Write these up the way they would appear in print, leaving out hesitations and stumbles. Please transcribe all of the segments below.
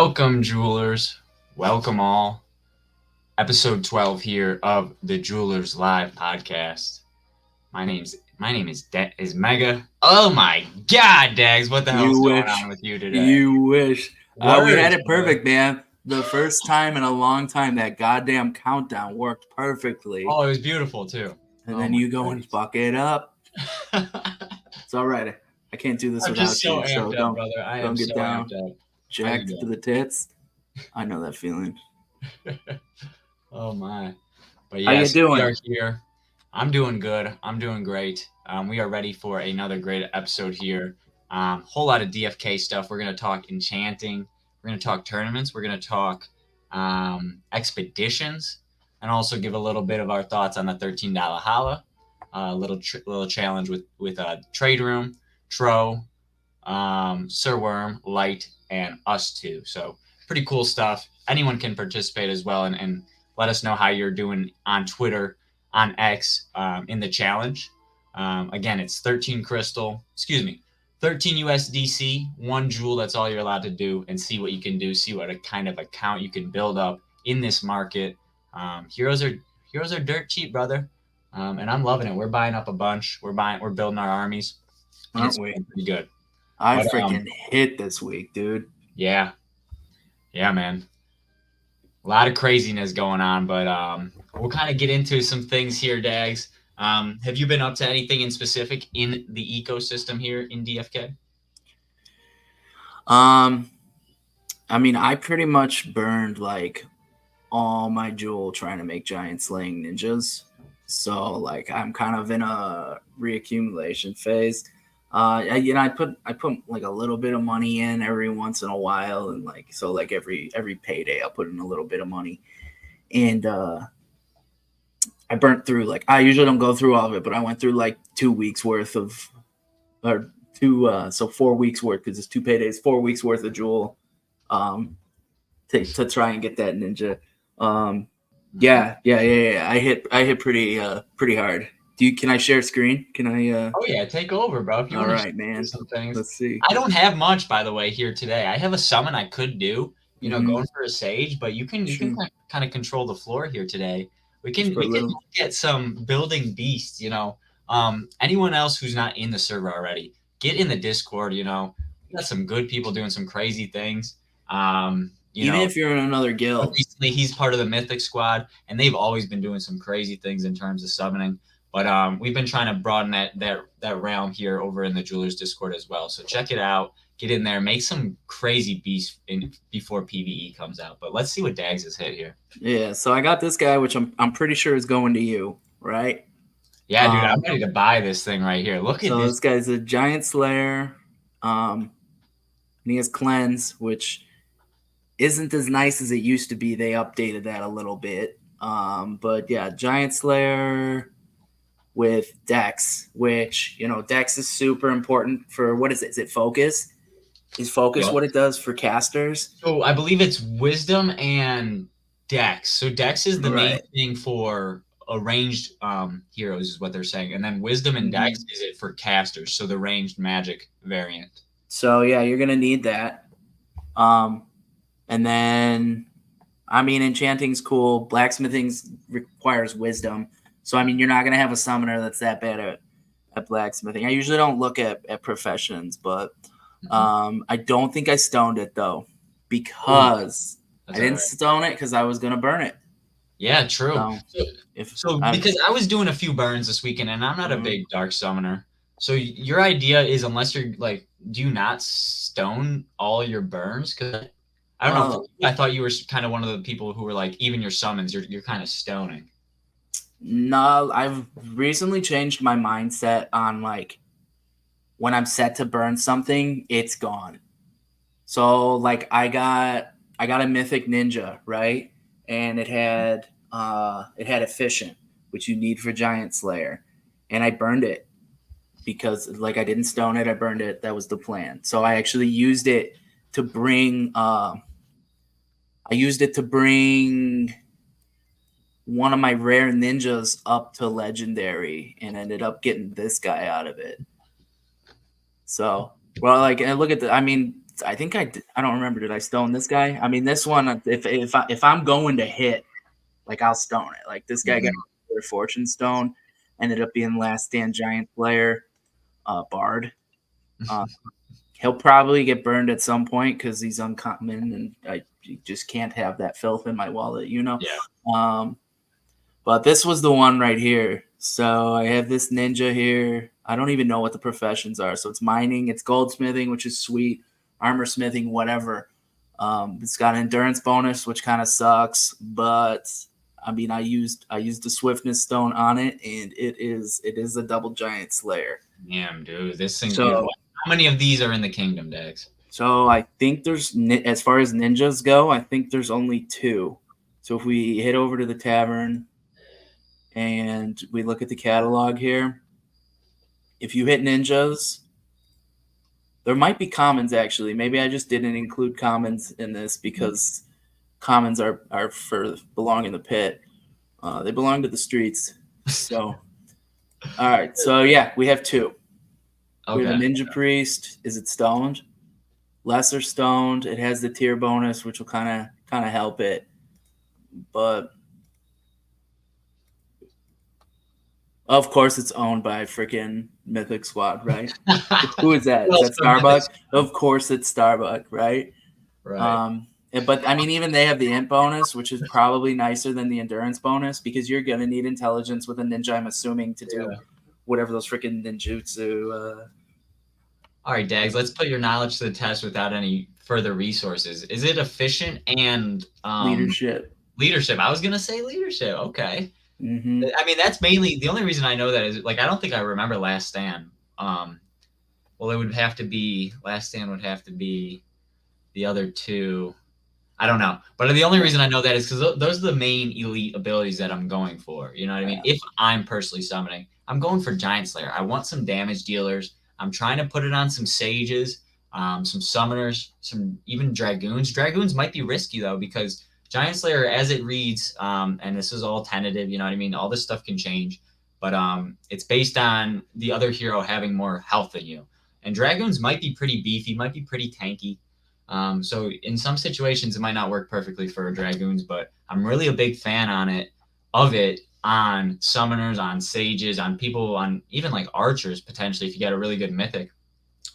Welcome, jewelers. Welcome all. Episode 12 here of the Jewelers Live podcast. My name is Mega. Oh my God, Dags! What the hell's You going wish. on with you today? You wish. We Words, had it bro. perfect, man. The first time in a long time that goddamn countdown worked perfectly. Oh, it was beautiful too. And Oh then my you go and goodness. fuck it up. It's all right. I can't do this I'm without just so you. So amped up, don't brother. I am don't get so down. amped up. How you jacked to doing? the tits. I know that feeling. Oh my. But How you yes, we doing? are here. I'm doing good. I'm doing great. We are ready for another great episode here. Whole lot of DFK stuff. We're going to talk enchanting. We're going to talk tournaments. We're going to talk expeditions, and also give a little bit of our thoughts on the $13 holla. Little challenge with Trade Room, Tro, Sir Worm, Light, and us two. So pretty cool stuff. Anyone can participate as well, and let us know how you're doing on Twitter, on X, in the challenge. Again, it's 13 crystal, 13 USDC, 1 jewel. That's all you're allowed to do, and see what you can do. See what a kind of account you can build up in this market. Heroes are dirt cheap, brother, and I'm loving it. We're buying up a bunch. We're building our armies. Aren't we? Pretty good. I But, freaking hit this week, dude. Yeah, man. A lot of craziness going on, but we'll kind of get into some things here, Dags. Have you been up to anything in specific in the ecosystem here in DFK? I mean, I pretty much burned like all my jewel trying to make giant slaying ninjas. So like I'm kind of in a reaccumulation phase. I put like a little bit of money in every once in a while, and like so like every payday I'll put in a little bit of money, and I burnt through like I usually don't go through all of it, but I went through like 2 weeks worth of or two so 4 weeks worth because it's 2 paydays, 4 weeks worth of jewel, to try and get that ninja. Yeah. I hit pretty hard. Can I share screen? Can I? Oh yeah, take over, bro. If you All want right, man. some things. Let's see. I don't have much, by the way, here today. I have a summon I could do, going for a sage, but you can kind of control the floor here today. We can get some building beasts. Anyone else who's not in the server already, get in the Discord. We got some good people doing some crazy things. Even if you're in another guild. Recently, he's part of the Mythic Squad, and they've always been doing some crazy things in terms of summoning. But we've been trying to broaden that realm here over in the Jewelers Discord as well. So check it out. Get in there. Make some crazy beasts before PvE comes out. But let's see what Dags has hit here. Yeah, so I got this guy, which I'm pretty sure is going to you, right? Yeah, dude, I'm ready to buy this thing right here. Look at this. So this guy's a Giant Slayer. And he has Cleanse, which isn't as nice as it used to be. They updated that a little bit. But yeah, Giant Slayer with Dex, which, Dex is super important for, what is it? Is it Focus? Is Focus what it does for casters? So I believe it's Wisdom and Dex. So Dex is the main thing for ranged heroes is what they're saying. And then Wisdom and Dex is it for casters, so the ranged magic variant. So yeah, you're going to need that. And then, I mean, enchanting's cool. Blacksmithing requires wisdom. So, I mean, you're not going to have a summoner that's that bad at blacksmithing. I usually don't look at professions, but I don't think I stoned it, though, because I didn't stone it because I was going to burn it. Yeah, true. Because I was doing a few burns this weekend, and I'm not a big dark summoner. So your idea is, unless you're like, do you not stone all your burns? Because I don't know. I thought you were kind of one of the people who were like, even your summons, you're kind of stoning. No, I've recently changed my mindset on like when I'm set to burn something, it's gone. So like I got a mythic ninja, right? And it had efficient, which you need for Giant Slayer, and I burned it because like I didn't stone it, I burned it. That was the plan. So I actually used it to bring one of my rare ninjas up to legendary and ended up getting this guy out of it. So, well, like, and look at I mean, I think I don't remember. Did I stone this guy? I mean, this one, if I'm going to hit, like I'll stone it. Like this guy got their fortune stone, ended up being last stand giant player, bard. He'll probably get burned at some point because he's uncommon, and I just can't have that filth in my wallet, you know. Yeah. But this was the one right here. So I have this ninja here. I don't even know what the professions are. So it's mining, it's goldsmithing, which is sweet, armor smithing, whatever. It's got an endurance bonus, which kind of sucks, but I mean, I used the swiftness stone on it, and it is a double giant slayer. Damn, dude, this thing's So, beautiful. How many of these are in the kingdom, Dex? So I think there's, as far as ninjas go, I think there's only 2. So if we head over to the tavern and we look at the catalog here, if you hit ninjas, there might be commons actually. Maybe I just didn't include commons in this because commons are for belong in the pit. They belong to the streets. So, all right. So yeah, we have 2. We have a ninja priest. Is it stoned? Lesser stoned. It has the tier bonus, which will kind of help it. But of course, it's owned by freaking Mythic Squad, right? Who is that? Is that Starbuck? Of course, it's Starbuck, right? Right. But I mean, even they have the int bonus, which is probably nicer than the endurance bonus because you're gonna need intelligence with a ninja. I'm assuming to do whatever those freaking ninjutsu. All right, Dags, let's put your knowledge to the test without any further resources. Is it efficient and leadership? Leadership. I was gonna say leadership. Okay. Mm-hmm. I mean, that's mainly the only reason I know that is like I don't think I remember Last Stand. Well, it would have to be Last Stand would have to be the other 2. I don't know, but the only reason I know that is because those are the main elite abilities that I'm going for. You know what I mean? If I'm personally summoning, I'm going for Giant Slayer. I want some damage dealers. I'm trying to put it on some sages, some summoners, some even dragoons. Dragoons might be risky though because Giant Slayer, as it reads, and this is all tentative. You know what I mean? All this stuff can change, but it's based on the other hero having more health than you. And dragoons might be pretty beefy, might be pretty tanky. So in some situations, it might not work perfectly for dragoons, but I'm really a big fan of it on summoners, on sages, on people, on even like archers potentially if you get a really good mythic,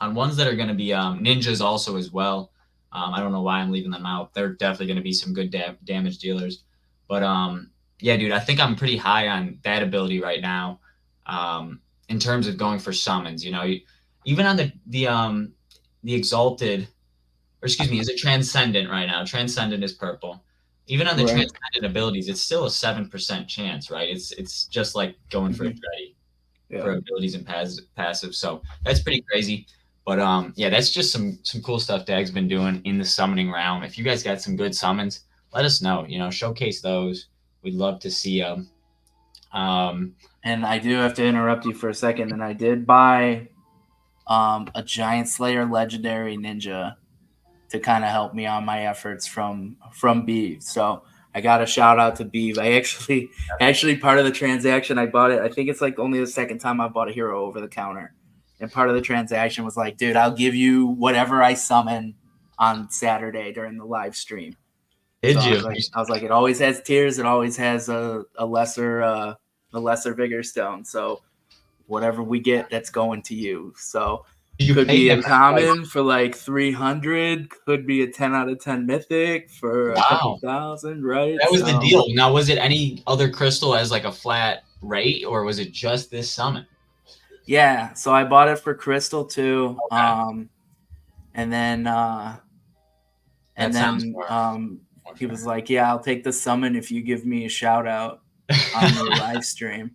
on ones that are going to be ninjas also as well. I don't know why I'm leaving them out. They're definitely going to be some good damage dealers. But yeah, dude, I think I'm pretty high on that ability right now in terms of going for summons. You know, even on the exalted. Or excuse me, is it transcendent right now? Transcendent is purple. Even on the transcendent abilities, it's still a 7% chance, right? It's just like going for a Dready for abilities and passive. So that's pretty crazy. But yeah, that's just some cool stuff Dag's been doing in the summoning realm. If you guys got some good summons, let us know. You know, showcase those. We'd love to see them. And I do have to interrupt you for a second. And I did buy a Giant Slayer Legendary Ninja to kind of help me on my efforts from Beeve. So I got a shout out to Beeve. I actually part of the transaction I bought it. I think it's like only the second time I bought a hero over the counter. And part of the transaction was like, dude, I'll give you whatever I summon on Saturday during the live stream. Did you? I was like, it always has tears. It always has a lesser vigor stone. So whatever we get, that's going to you. So could be a common for like 300. Could be a 10 out of 10 mythic for a couple thousand, right? That was the deal. Now, was it any other crystal as like a flat rate, or was it just this summon? Yeah, so I bought it for crystal too. Okay. And then he was like, "Yeah, I'll take the summon if you give me a shout out on your live stream."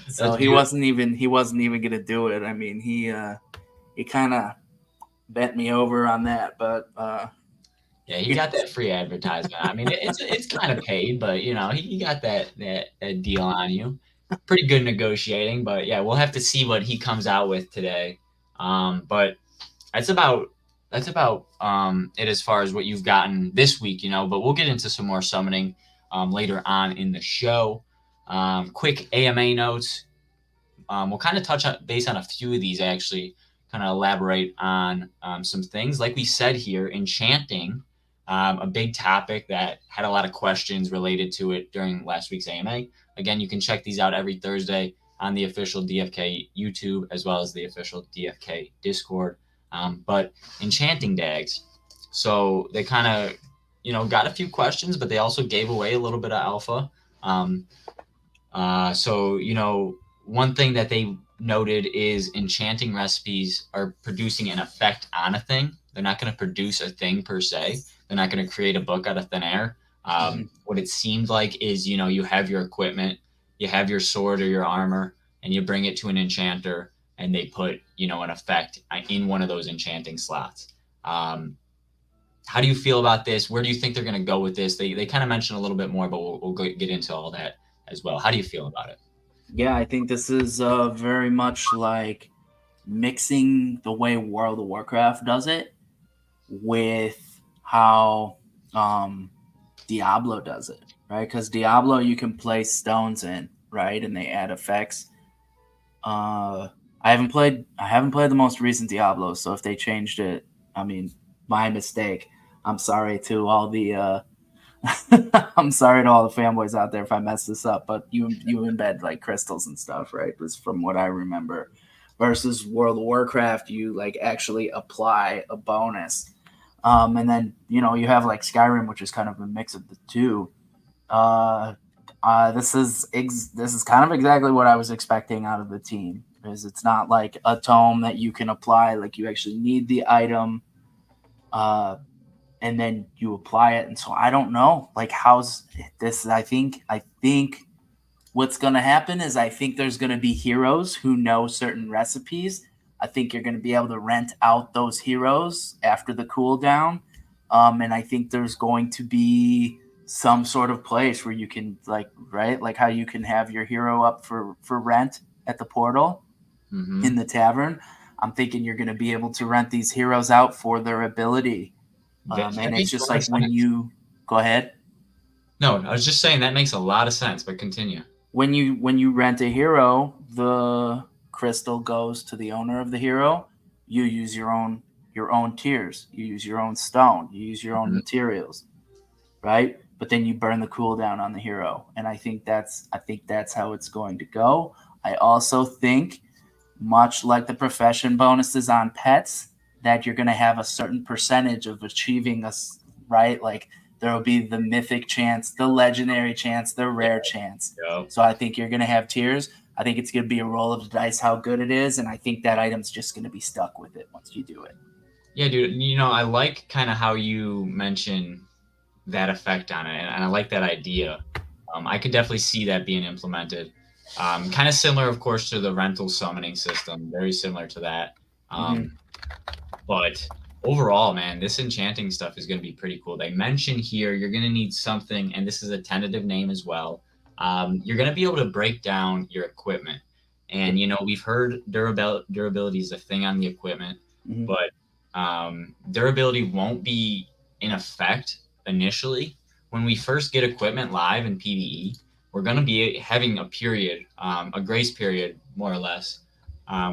So he wasn't even gonna do it. I mean, he kind of bent me over on that, but yeah, he got that free advertisement. I mean, it's kind of paid, but you know, he got that deal on you. Pretty good negotiating, but yeah, we'll have to see what he comes out with today. But that's about it as far as what you've gotten this week, you know. But we'll get into some more summoning later on in the show. Quick AMA notes. We'll kind of touch base on a few of these actually, kind of elaborate on some things. Like we said here, enchanting, a big topic that had a lot of questions related to it during last week's AMA. Again, you can check these out every Thursday on the official DFK YouTube as well as the official DFK Discord. But enchanting dags, so they kind of, got a few questions, but they also gave away a little bit of alpha. Um, so, one thing that they noted is enchanting recipes are producing an effect on a thing. They're not going to produce a thing per se. They're not going to create a book out of thin air. What it seemed like is, you have your equipment, you have your sword or your armor, and you bring it to an enchanter, and they put, an effect in one of those enchanting slots. How do you feel about this? Where do you think they're going to go with this? They kind of mentioned a little bit more, but we'll get into all that as well. How do you feel about it? Yeah, I think this is very much like mixing the way World of Warcraft does it with how Diablo does it, right? Because Diablo, you can place stones in, right, and they add effects. I haven't played the most recent Diablo, so if they changed it, I mean, my mistake. I'm sorry to all the I'm sorry to all the fanboys out there if I mess this up, but you embed like crystals and stuff, right? Was from what I remember. Versus World of Warcraft, you like actually apply a bonus. And then you have like Skyrim, which is kind of a mix of the two. This is kind of exactly what I was expecting out of the team. Because it's not like a tome that you can apply, like you actually need the item, and then you apply it. And so I don't know, like how's this? I think what's going to happen is I think there's going to be heroes who know certain recipes. I think you're going to be able to rent out those heroes after the cooldown. And I think there's going to be some sort of place where you can like how you can have your hero up for rent at the portal in the tavern. I'm thinking you're going to be able to rent these heroes out for their ability. And it's just like when you go ahead. No, I was just saying that makes a lot of sense, but continue. When you rent a hero, the crystal goes to the owner of the hero. You use your own tiers. You use your own stone. You use your own materials, right? But then you burn the cooldown on the hero, and I think that's how it's going to go. I also think, much like the profession bonuses on pets, that you're going to have a certain percentage of achieving us, right? Like there will be the mythic chance, the legendary chance, the rare chance. Yeah. So I think you're going to have tiers. I think it's going to be a roll of the dice how good it is, and I think that item's just going to be stuck with it once you do it. Yeah, dude. I like kind of how you mention that effect on it, and I like that idea. I could definitely see that being implemented. Kind of similar, of course, to the rental summoning system. Very similar to that. But overall, man, this enchanting stuff is going to be pretty cool. They mention here you're going to need something, and this is a tentative name as well. You're going to be able to break down your equipment. And, we've heard durability is a thing on the equipment, but durability won't be in effect initially. When we first get equipment live in PvE, we're going to be having a period, a grace period, more or less,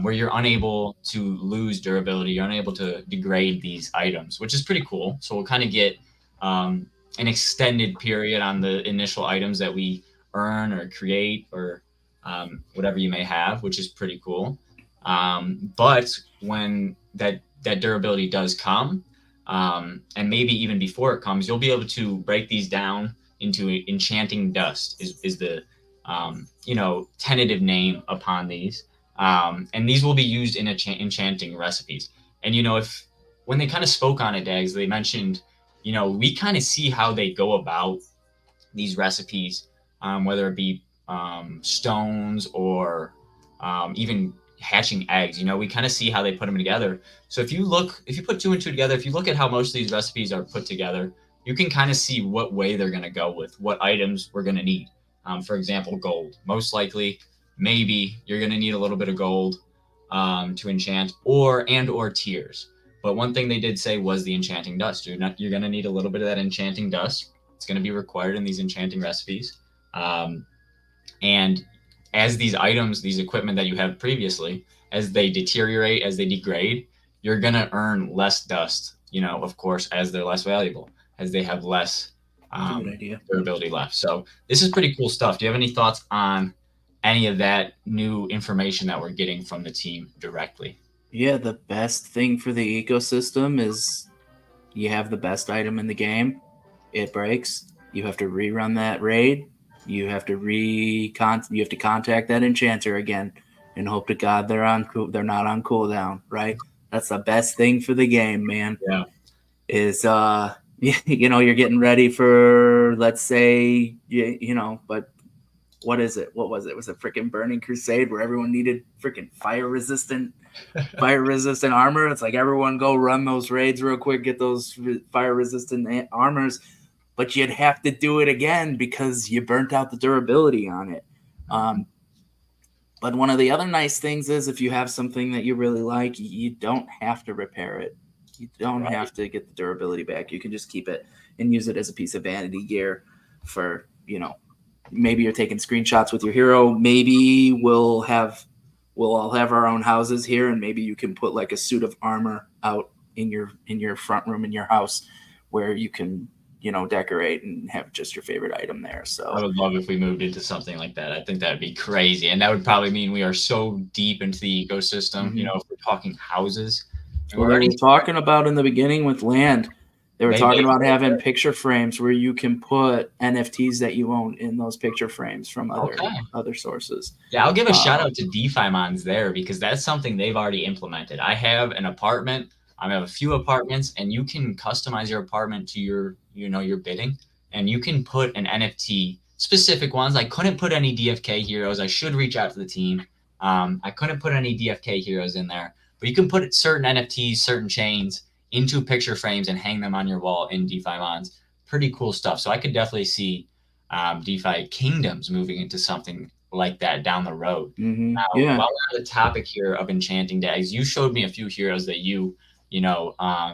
where you're unable to lose durability. You're unable to degrade these items, which is pretty cool. So we'll kind of get an extended period on the initial items that we earn or create or whatever you may have, which is pretty cool. But when that durability does come, and maybe even before it comes, you'll be able to break these down into enchanting dust is the tentative name upon these. And these will be used in enchanting recipes. And, when they kind of spoke on it, Dags, they mentioned, we kind of see how they go about these recipes, whether it be stones or even hatching eggs. We kind of see how they put them together. So if you put two and two together, if you look at how most of these recipes are put together, you can kind of see what way they're going to go with what items we're going to need. For example, gold. Most likely, maybe you're going to need a little bit of gold to enchant or tiers. But one thing they did say was the enchanting dust. You're going to need a little bit of that enchanting dust. It's going to be required in these enchanting recipes. And as these items, these equipment that you have previously, as they deteriorate, as they degrade, you're going to earn less dust, of course, as they're less valuable, as they have less That's a good idea. durability left. So this is pretty cool stuff. Do you have any thoughts on any of that new information that we're getting from the team directly? Yeah, the best thing for the ecosystem is you have the best item in the game. It breaks. You have to rerun that raid. You have to you have to contact that enchanter again, and hope to God they're not on cooldown. Right. That's the best thing for the game, man. Yeah. Is you're getting ready for, let's say, but what is it? What was it? Was it freaking Burning Crusade where everyone needed freaking fire resistant armor? It's like, everyone go run those raids real quick, get those fire resistant armors, but you'd have to do it again because you burnt out the durability on it. But one of the other nice things is, if you have something that you really like, you don't have to repair it. You don't have to get the durability back. You can just keep it and use it as a piece of vanity gear for, maybe you're taking screenshots with your hero. Maybe we'll all have our own houses here, and maybe you can put like a suit of armor out in your front room in your house where you can, decorate and have just your favorite item there. So I would love if we moved into something like that. I think that would be crazy. And that would probably mean we are so deep into the ecosystem, if we're talking houses. Well, they were talking about in the beginning with land. They were talking about having picture frames where you can put NFTs that you own in those picture frames from other sources. Yeah, I'll give a shout out to DefiMons there, because that's something they've already implemented. I have an apartment. I have a few apartments, and you can customize your apartment to your bidding, and you can put an NFT, specific ones. I couldn't put any DFK heroes. I should reach out to the team. I couldn't put any DFK heroes in there, but you can put certain NFTs, certain chains into picture frames and hang them on your wall in DefiMons. Pretty cool stuff. So I could definitely see DefiKingdoms moving into something like that down the road. Now, while we're on the topic here of enchanting dags, you showed me a few heroes that you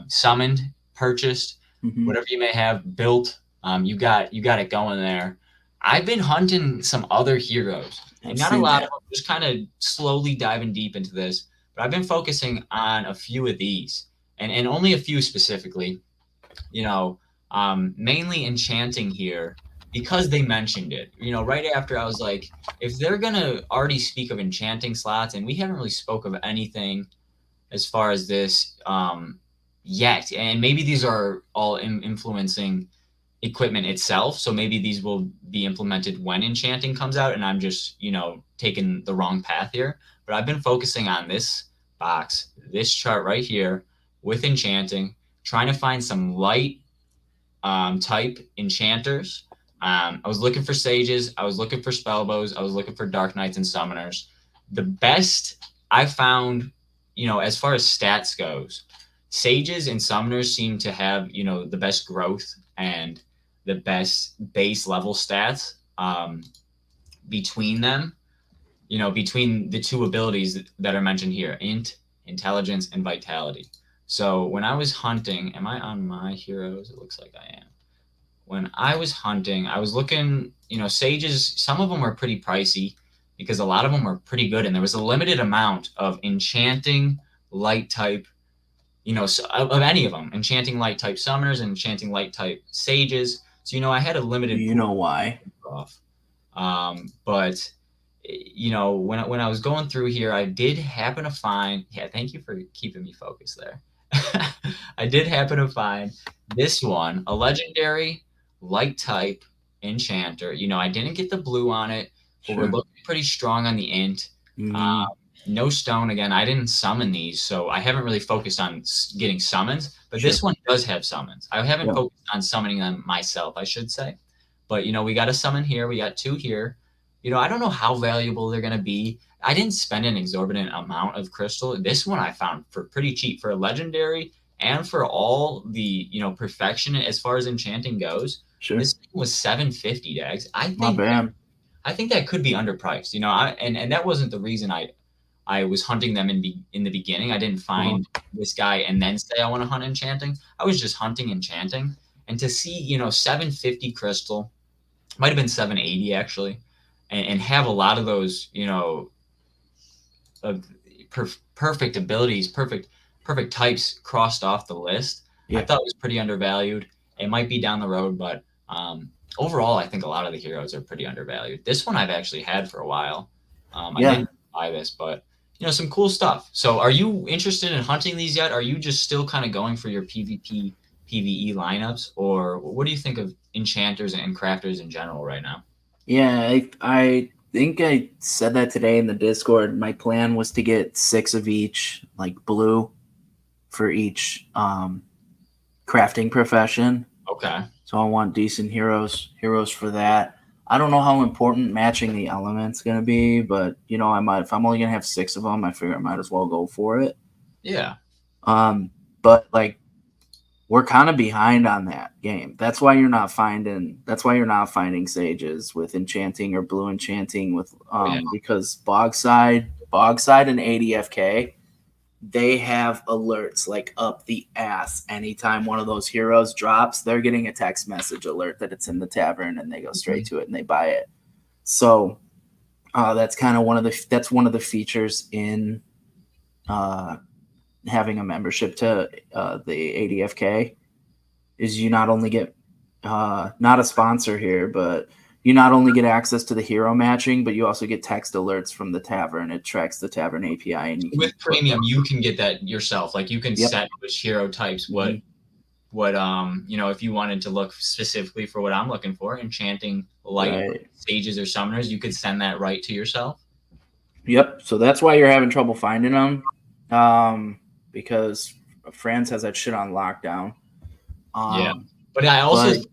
summoned, purchased, whatever you may have built. You got it going there. I've been hunting some other heroes, and not a lot of them, just kind of slowly diving deep into this. But I've been focusing on a few of these, and only a few specifically. Mainly enchanting here, because they mentioned it. Right after, I was like, if they're gonna already speak of enchanting slots, and we haven't really spoke of anything as far as this yet, and maybe these are all influencing equipment itself, so maybe these will be implemented when enchanting comes out, and I'm just taking the wrong path here. But I've been focusing on this box, this chart right here, with enchanting, trying to find some light type enchanters. I was looking for sages, I was looking for spellbows, I was looking for dark knights and summoners. The best I found, as far as stats goes, sages and summoners seem to have, the best growth and the best base level stats between them, between the two abilities that are mentioned here, int, intelligence, and vitality. So when I was hunting, am I on my heroes? It looks like I am. When I was hunting, I was looking, sages, some of them were pretty pricey because a lot of them were pretty good. And there was a limited amount of enchanting light type, of any of them, enchanting light type summoners and enchanting light type sages. So, I had a limited. You know why? Off. But, when I was going through here, I did happen to find, thank you for keeping me focused there. I did happen to find this one, a legendary light type enchanter. I didn't get the blue on it, but we're looking pretty strong on the int. No stone. Again, I didn't summon these, so I haven't really focused on getting summons, but this one does have summons. I haven't focused on summoning them myself, I should say. But, we got a summon here. We got two here. I don't know how valuable they're going to be. I didn't spend an exorbitant amount of crystal. This one I found for pretty cheap for a legendary, and for all the, perfection as far as enchanting goes. This thing was $750, Dags. I think that could be underpriced. And that wasn't the reason I was hunting them in the beginning. I didn't find this guy and then say I want to hunt enchanting. I was just hunting enchanting, and to see, $750 crystal, might have been $780 actually, and have a lot of those, perfect abilities, perfect types crossed off the list. I Yeah. thought it was pretty undervalued. It might be down the road, but overall, I think a lot of the heroes are pretty undervalued. This one I've actually had for a while. I Yeah. didn't buy this, but some cool stuff. So, are you interested in hunting these yet? Are you just still kind of going for your PvP, PvE lineups, or what do you think of enchanters and crafters in general right now? Yeah, I think I said that today in the Discord. My plan was to get 6 of each, like blue, for each crafting profession. Okay. So I want decent heroes for that. I don't know how important matching the elements going to be, but I might, if I'm only going to have 6 of them, I figure I might as well go for it. Yeah. But like we're kind of behind on that game. That's why you're not finding sages with enchanting or blue enchanting with Oh yeah. because Bogside and ADFK, they have alerts like up the ass. Anytime one of those heroes drops, they're getting a text message alert that it's in the tavern, and they go straight to it and they buy it. So that's kind of one of the features in having a membership to the ADFK is you not only get not a sponsor here, but you not only get access to the hero matching, but you also get text alerts from the tavern. It tracks the tavern API, and you can With premium, you can get that yourself. Like you can Yep. set which hero types what if you wanted to look specifically for what I'm looking for, enchanting light Right. sages or summoners, you could send that right to yourself. Yep. So that's why you're having trouble finding them, because France has that shit on lockdown. Yeah, but I also, but-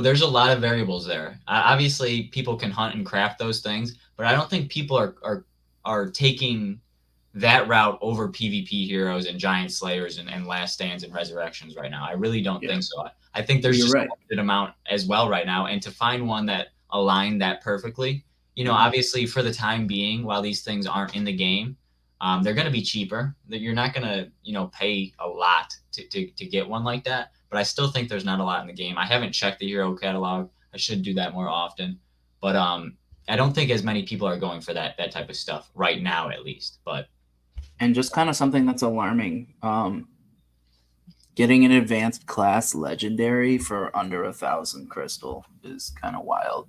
there's a lot of variables there. Obviously, people can hunt and craft those things, but I don't think people are taking that route over PvP heroes and giant slayers and last stands and resurrections right now. I really don't think so. I think there's just a limited amount as well right now, and to find one that aligned that perfectly, obviously for the time being, while these things aren't in the game, they're going to be cheaper. That you're not going to pay a lot to get one like that. But I still think there's not a lot in the game. I haven't checked the hero catalog. I should do that more often. But I don't think as many people are going for that type of stuff right now, at least. And just kind of something that's alarming. Getting an advanced class legendary for under 1,000 crystal is kind of wild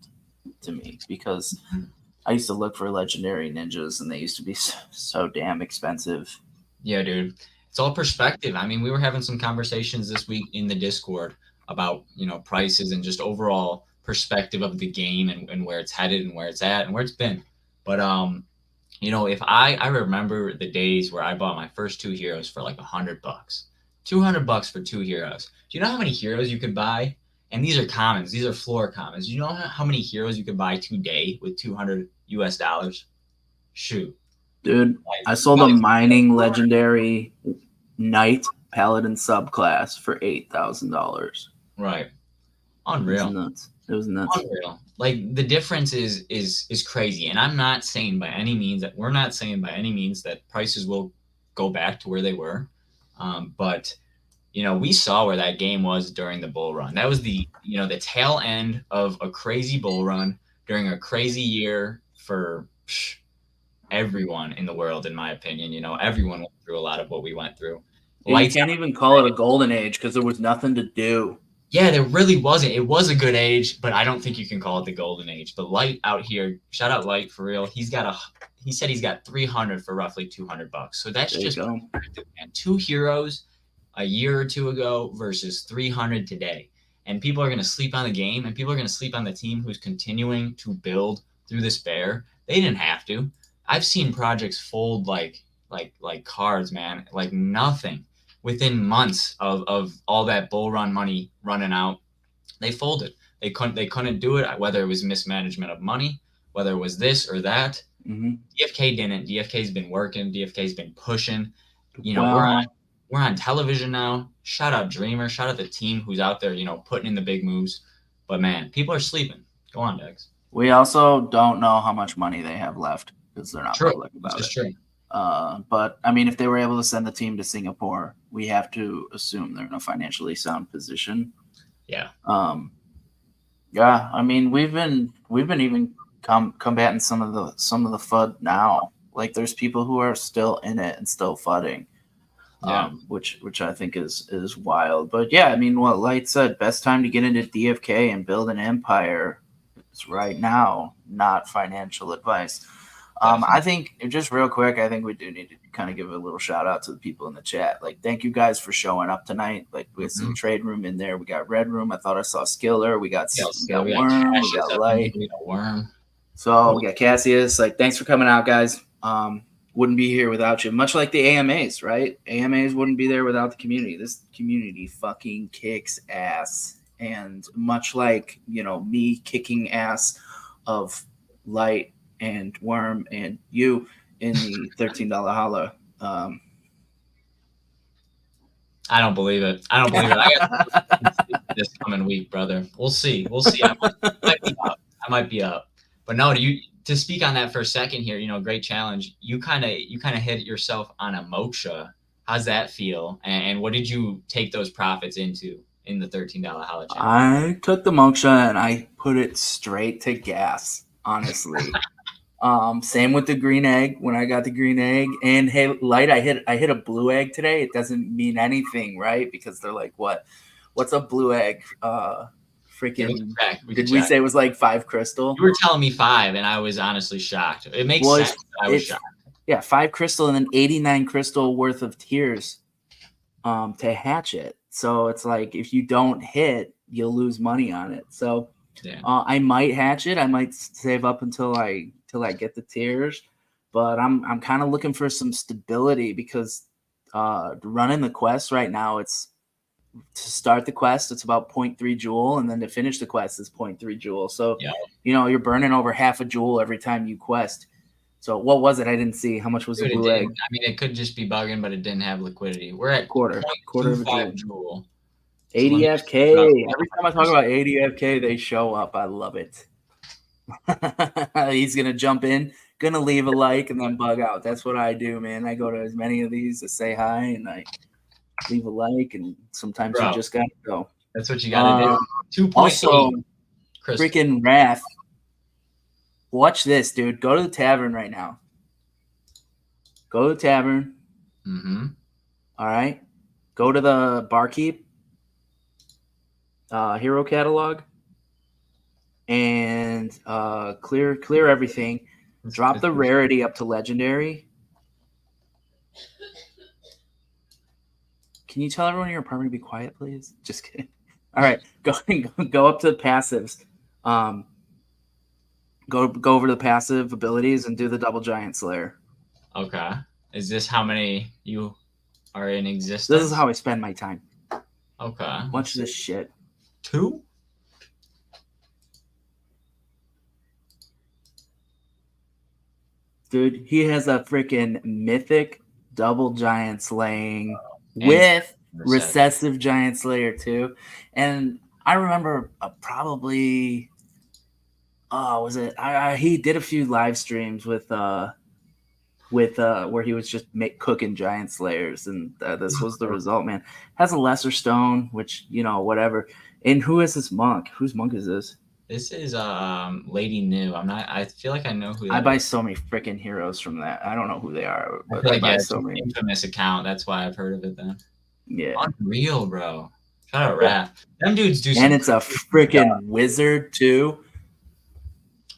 to me, because I used to look for legendary ninjas and they used to be so damn expensive. Yeah, dude. It's all perspective. I mean, we were having some conversations this week in the Discord about, prices and just overall perspective of the game and where it's headed and where it's at and where it's been. But if I remember the days where I bought my first 2 heroes for like $100, $200 for 2 heroes. Do you know how many heroes you could buy? And these are commons. These are floor commons. Do you know how many heroes you could buy today with $200? Shoot. Dude, I sold a mining legendary knight paladin subclass for $8,000. Right. Unreal. It was nuts. Unreal. Like the difference is crazy. And I'm not saying by any means that we're not saying by any means that prices will go back to where they were. But we saw where that game was during the bull run. That was the tail end of a crazy bull run during a crazy year for everyone in the world, in my opinion. Everyone went through a lot of what we went through. You can't even call it a golden age because there was nothing to do. Yeah, there really wasn't. It was a good age, but I don't think you can call it the golden age. But Light out here, shout out Light for real. He said he's got 300 for roughly $200. So that's just 2 heroes a year or 2 ago versus 300 today. And people are going to sleep on the game, and people are going to sleep on the team who's continuing to build through this bear. They didn't have to. I've seen projects fold like cards, man, like nothing. Within months of all that bull run money running out, they folded. They couldn't do it, whether it was mismanagement of money, whether it was this or that. Mm-hmm. DFK didn't. DFK's been working. DFK's been pushing. We're on television now. Shout out Dreamer. Shout out the team who's out there, putting in the big moves. But man, people are sleeping. Go on, Dex. We also don't know how much money they have left because they're not public about it. True. But I mean, if they were able to send the team to Singapore, we have to assume they're in a financially sound position. Yeah. Yeah. I mean, we've been even combating some of the FUD now. Like there's people who are still in it and still fudding. Yeah. Which I think is wild. But yeah, I mean, what Light said, best time to get into DFK and build an empire is right now, not financial advice. I think just real quick, I think we do need to kind of give a little shout out to the people in the chat. Like, thank you guys for showing up tonight. Like, we had some trade room in there. We got Red Room. I thought I saw Skiller. We got Worm. We got Light. We got Worm. So we got Cassius. Like, thanks for coming out, guys. Wouldn't be here without you. Much like the AMAs, right? AMAs wouldn't be there without the community. This community fucking kicks ass. And much like, you know, me kicking ass of Light and Worm and you in the $13 holla. I don't believe it. I got this coming week, brother. We'll see. I might be up. But no, to speak on that for a second here, you know, great challenge. You kind of hit yourself on a moksha. How's that feel? And what did you take those profits into in the $13 holla challenge? I took the moksha and I put it straight to gas, honestly. Same with the green egg. When I got the green egg, and hey, Light, I hit a blue egg today. It doesn't mean anything, right? Because they're like, what's a blue egg? Freaking. Did we say it was like 5 crystal? You were telling me 5, and I was honestly shocked. It makes sense. I was shocked. Yeah, 5 crystal and then 89 crystal worth of tiers, to hatch it. So it's like if you don't hit, you'll lose money on it. So. Yeah. I might hatch it. I might save up until I get the tiers, but I'm kind of looking for some stability because running the quest right now, it's to start the quest, it's about 0.3 joule, and then to finish the quest is 0.3 joule. So you know, you're burning over half a joule every time you quest. So what was it? I didn't see. How much was the blue egg? I mean, it could just be bugging, but it didn't have liquidity. We're at quarter of a joule. ADFK. Every time I talk about ADFK, they show up. I love it. He's gonna jump in, gonna leave a like, and then bug out. That's what I do, man. I go to as many of these to say hi, and I leave a like, and sometimes you just gotta go. That's what you gotta do. 2.8. Also, freaking Wrath. Watch this, dude. Go to the tavern right now. Go to the tavern. Mm-hmm. All right. Go to the barkeep. Hero catalog, and clear everything. Drop the rarity up to legendary. Can you tell everyone in your apartment to be quiet, please? Just kidding. All right, go up to the passives. Go over the passive abilities and do the double giant slayer. Okay. Is this how many you are in existence? This is how I spend my time. Okay. Watch this shit. 2? Dude, he has a freaking mythic double giant slaying with recessive giant slayer too. And I remember probably was it he did a few live streams with where he was just cooking giant slayers, and this was the result, man. Has a lesser stone, which, you know, whatever. And who is this monk? Whose monk is this? This is Lady New. I feel like I know who. I buy so many freaking heroes from that. I don't know who they are, but I buy so many. Infamous account. That's why I've heard of it then. Yeah. Unreal, bro. Shout out Raph. Them dudes do. And it's a freaking wizard too.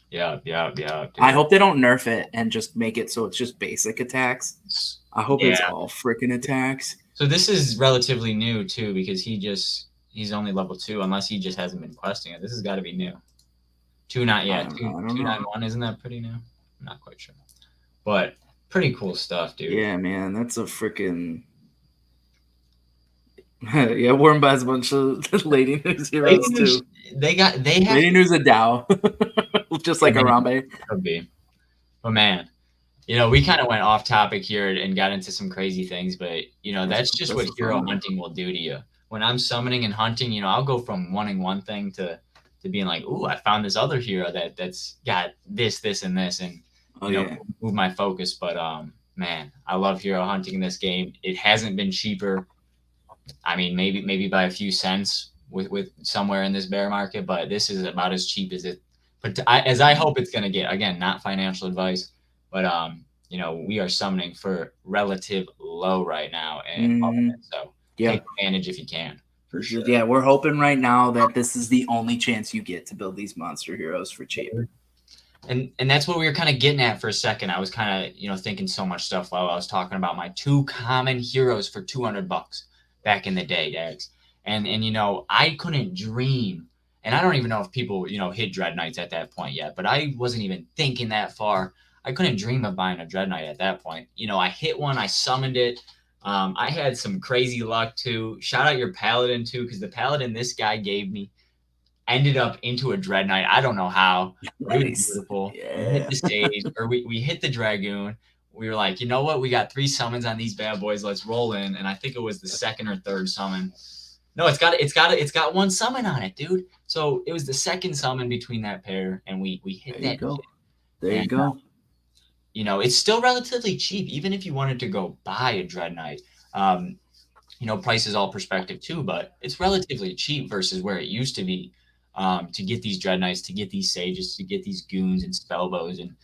Yeah. Dude. I hope they don't nerf it and just make it so it's just basic attacks. I hope it's all freaking attacks. So this is relatively new too, because he's only level 2, unless he just hasn't been questing it. This has got to be new. 2 not yet. 291, isn't that pretty new? I'm not quite sure. But pretty cool stuff, dude. Yeah, man. That's a freaking... yeah, Warren buys a bunch of Lady News heroes too. They have Lady News a Dow. Just like Arambe. Could be. But man, you know, we kind of went off topic here and got into some crazy things, but you know, that's just what hero hunting will do to you. When I'm summoning and hunting, you know, I'll go from wanting one thing to being like, ooh, I found this other hero that's got this, and this, and move my focus. But man, I love hero hunting in this game. It hasn't been cheaper. I mean, maybe by a few cents with somewhere in this bear market, but this is about as cheap as it. But as I hope it's gonna get. Again, not financial advice, but we are summoning for relative low right now and loving Hmm. it. So Yeah, take advantage if you can, for sure. yeah. We're hoping right now that this is the only chance you get to build these monster heroes for cheap. And that's what we were kind of getting at for a second. I was kind of thinking so much stuff while I was talking about my two common heroes for $200 back in the day, Dax. And I couldn't dream, and I don't even know if people hit Dread Knights at that point yet, but I wasn't even thinking that far. I couldn't dream of buying a Dread Knight at that point. I hit one, I summoned it. I had some crazy luck too. Shout out your Paladin too, because the Paladin this guy gave me ended up into a Dread Knight. I don't know how, but it was Nice. beautiful. We hit Yeah. the stage, or we hit the Dragoon. We were like, you know what? We got 3 summons on these bad boys. Let's roll in. And I think it was the second or third summon. No, it's got 1 summon on it, dude. So it was the second summon between that pair, and we hit There you that go. shit. There you And go. it's still relatively cheap, even if you wanted to go buy a Dread Knight. Um, price is all perspective too, but it's relatively cheap versus where it used to be, to get these Dread Knights, to get these Sages, to get these Goons and Spellbows, and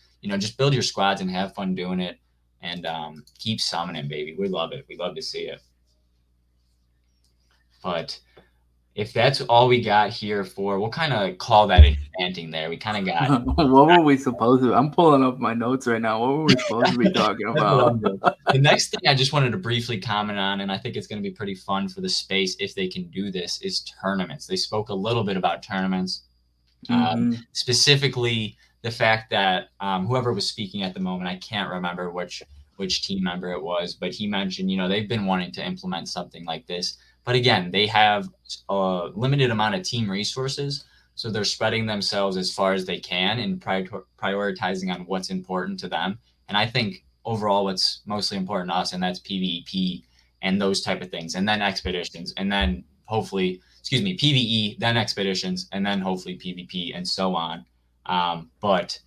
just build your squads and have fun doing it, and keep summoning, baby. We love it. We love to see it. But if that's all we got here for, we'll kind of call that enchanting there. We kind of got What were we supposed to? I'm pulling up my notes right now. What were we supposed to be talking That's what about? I'm doing. The next thing I just wanted to briefly comment on, and I think it's going to be pretty fun for the space if they can do this, is tournaments. They spoke a little bit about tournaments, specifically the fact that whoever was speaking at the moment, I can't remember which team member it was, but he mentioned they've been wanting to implement something like this, but again, they have a limited amount of team resources. So they're spreading themselves as far as they can and prioritizing on what's important to them. And I think overall, what's mostly important to us, and that's PvP and those type of things, and then expeditions, and then hopefully, excuse me, PvE, then expeditions, and then hopefully PvP, and so on. But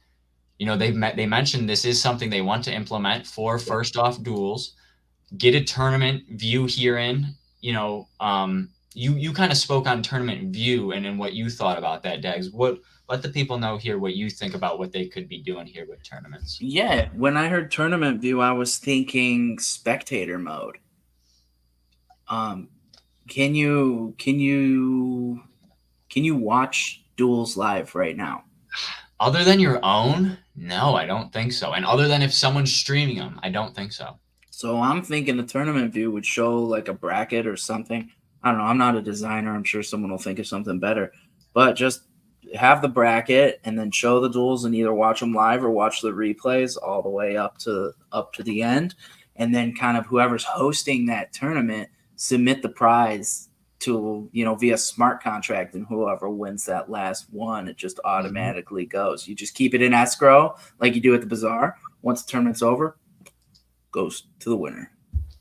they mentioned this is something they want to implement for first off duels, get a tournament view herein. You kind of spoke on tournament view and what you thought about that, Dags. Let the people know here what you think about what they could be doing here with tournaments. Yeah, when I heard tournament view, I was thinking spectator mode. Can you watch duels live right now? Other than your own, no, I don't think so. And other than if someone's streaming them, I don't think so. So I'm thinking the tournament view would show like a bracket or something. I don't know. I'm not a designer. I'm sure someone will think of something better. But just have the bracket and then show the duels and either watch them live or watch the replays all the way up to the end. And then kind of whoever's hosting that tournament submit the prize to via smart contract, and whoever wins that last one, it just automatically goes. You just keep it in escrow like you do at the bazaar. Once the tournament's over, goes to the winner.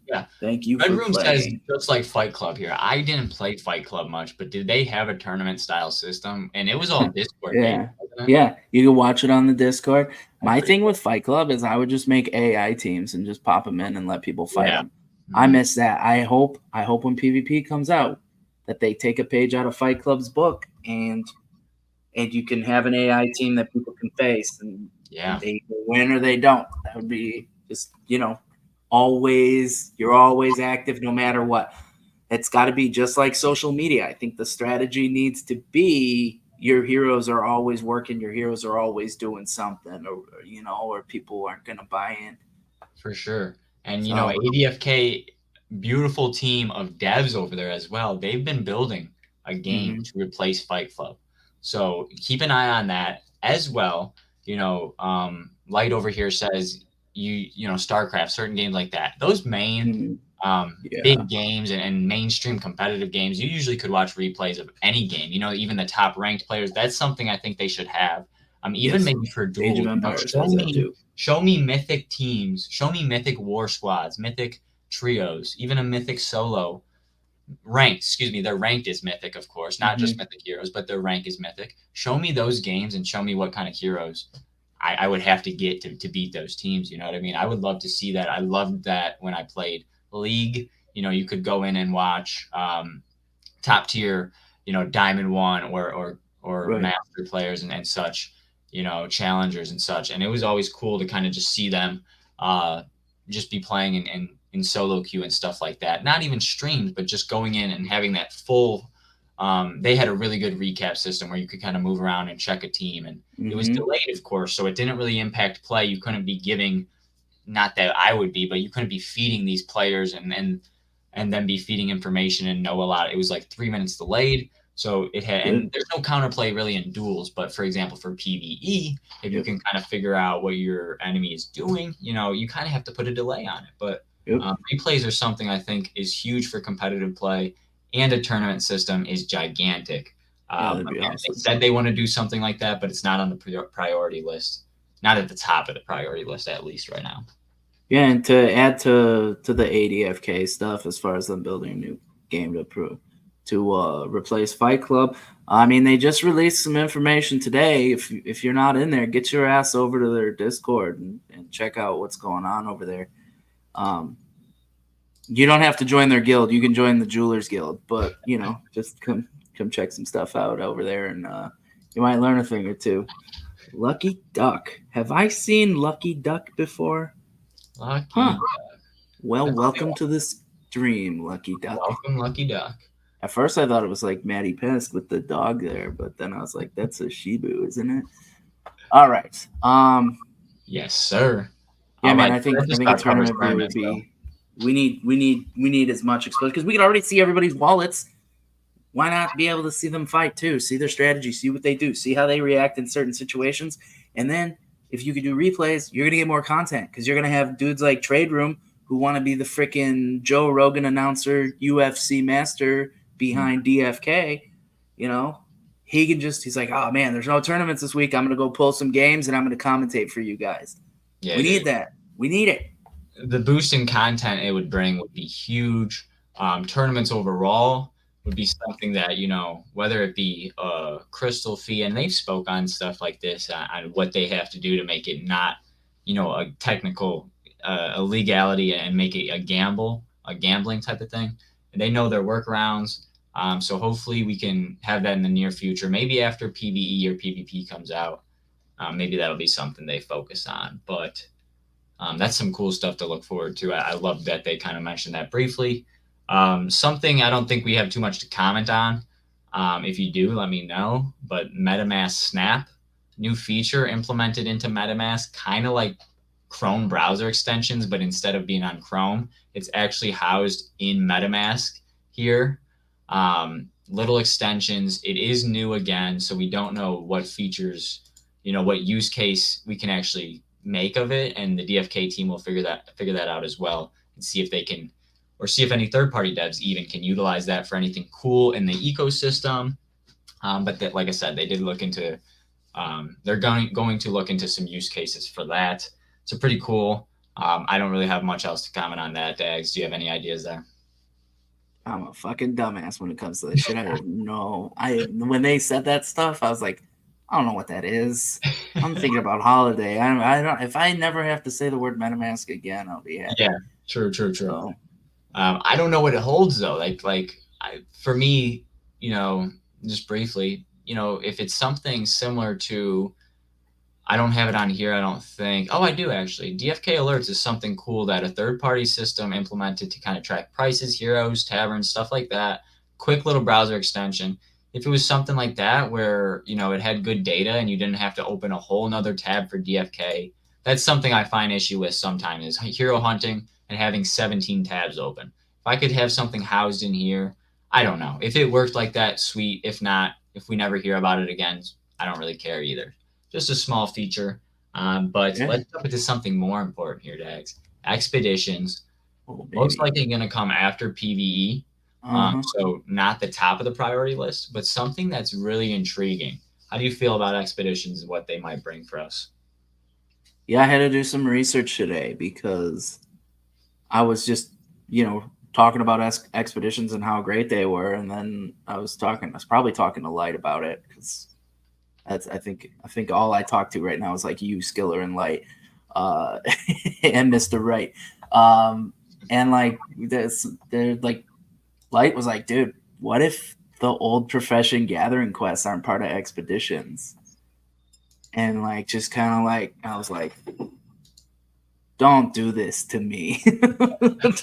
Yeah. Thank you Red for Room playing. says just like Fight Club here. I didn't play Fight Club much, but did they have a tournament style system? And it was all Discord Yeah. based, wasn't it? Yeah, you can watch it on the Discord. My thing with Fight Club is I would just make AI teams and just pop them in and let people fight them. I miss that. I hope when PvP comes out that they take a page out of Fight Club's book and you can have an AI team that people can face, and they win or they don't. That would be just you're always active no matter what. It's got to be just like social media. I think the strategy needs to be your heroes are always working, your heroes are always doing something, or people aren't going to buy in. For sure. And ADFK, beautiful team of devs over there as well. They've been building a game to replace Fight Club. So keep an eye on that as well. Light over here says StarCraft, certain games like that. Those main big games and mainstream competitive games, you usually could watch replays of any game. Even the top ranked players. That's something I think they should have. Even maybe for duels. Age of Empires has that too. Show me mythic teams. Show me mythic war squads, mythic trios, even a mythic solo. Ranked, excuse me, their ranked is mythic, of course, not just mythic heroes, but their rank is mythic. Show me those games and show me what kind of heroes I would have to get to beat those teams. You know what I mean? I would love to see that. I loved that when I played League. You could go in and watch top tier, Diamond 1 or master players and such, challengers and such. And it was always cool to kind of just see them just be playing in solo queue and stuff like that. Not even streamed, but just going in and having that full. They had a really good recap system where you could kind of move around and check a team, and it was delayed, of course, so it didn't really impact play. You couldn't be giving, not that I would be, but you couldn't be feeding these players and then be feeding information and know a lot. It was like 3 minutes delayed. So it had, and there's no counterplay really in duels, but for example, for PvE, if you can kind of figure out what your enemy is doing, you kind of have to put a delay on it. But replays are something I think is huge for competitive play, and a tournament system is gigantic. That'd be awesome. They said they want to do something like that, but it's not on the priority list. Not at the top of the priority list, at least right now. Yeah, and to add to the ADFK stuff, as far as them building a new game to replace Fight Club, I mean, they just released some information today. If you're not in there, get your ass over to their Discord and check out what's going on over there. You don't have to join their guild. You can join the Jewelers Guild, but just come check some stuff out over there, and you might learn a thing or two. Lucky Duck. Have I seen Lucky Duck before? Lucky Duck. Well, welcome to the stream, Lucky Duck. Welcome, Lucky Duck. At first, I thought it was like Maddie Pisk with the dog there, but then I was like, "That's a Shibu, isn't it?" All right. Yes, sir. Yeah, man. I think a tournament view would be. We need as much exposure, because we can already see everybody's wallets. Why not be able to see them fight too? See their strategy, see what they do, see how they react in certain situations, and then if you could do replays, you're gonna get more content, because you're gonna have dudes like Trade Room who want to be the freaking Joe Rogan announcer, UFC master behind DFK. He's like, oh man, there's no tournaments this week. I'm gonna go pull some games and I'm gonna commentate for you guys. Yeah, we need that. We need it. The boost in content it would bring would be huge. Tournaments overall would be something that, whether it be Crystal Fee, and they've spoke on stuff like this, on what they have to do to make it not, a technical a legality and make it a gambling type of thing. And they know their workarounds. So hopefully we can have that in the near future, maybe after PvE or PvP comes out. Maybe that'll be something they focus on. But that's some cool stuff to look forward to. I love that they kind of mentioned that briefly. Something I don't think we have too much to comment on. If you do, let me know. But MetaMask Snap, new feature implemented into MetaMask, kind of like Chrome browser extensions, but instead of being on Chrome, it's actually housed in MetaMask here. Little extensions. It is new again, so we don't know what features, what use case we can actually make of it, and the DFK team will figure that out as well, and see if they can, or see if any third-party devs even can utilize that for anything cool in the ecosystem. But that, like I said, they did look into. They're going to look into some use cases for that. So pretty cool. I don't really have much else to comment on that. Dags, do you have any ideas there? I'm a fucking dumbass when it comes to this shit. I don't know. When they said that stuff, I was like, I don't know what that is. I'm thinking about Holiday. I don't. If I never have to say the word MetaMask again, I'll be happy. Yeah, true. So, I don't know what it holds though. For me, just briefly, if it's something similar to, I don't have it on here, I don't think. Oh, I do actually. DFK Alerts is something cool that a third-party system implemented to kind of track prices, heroes, taverns, stuff like that. Quick little browser extension. If it was something like that where, it had good data and you didn't have to open a whole nother tab for DFK, that's something I find issue with sometimes, is hero hunting and having 17 tabs open. If I could have something housed in here, I don't know. If it worked like that, sweet. If not, if we never hear about it again, I don't really care either. Just a small feature. But let's jump into something more important here, Dags. Expeditions. Most likely going to come after PvE. So not the top of the priority list, but something that's really intriguing. How do you feel about expeditions and what they might bring for us? Yeah, I had to do some research today because I was just, talking about expeditions and how great they were, and then I was probably talking to Light about it, because I think all I talk to right now is like you, Skiller, and Light, and Mr. Wright, and like they're like, Light was like, dude, what if the old profession gathering quests aren't part of expeditions? And like, just kind of like, I was like, don't do this to me.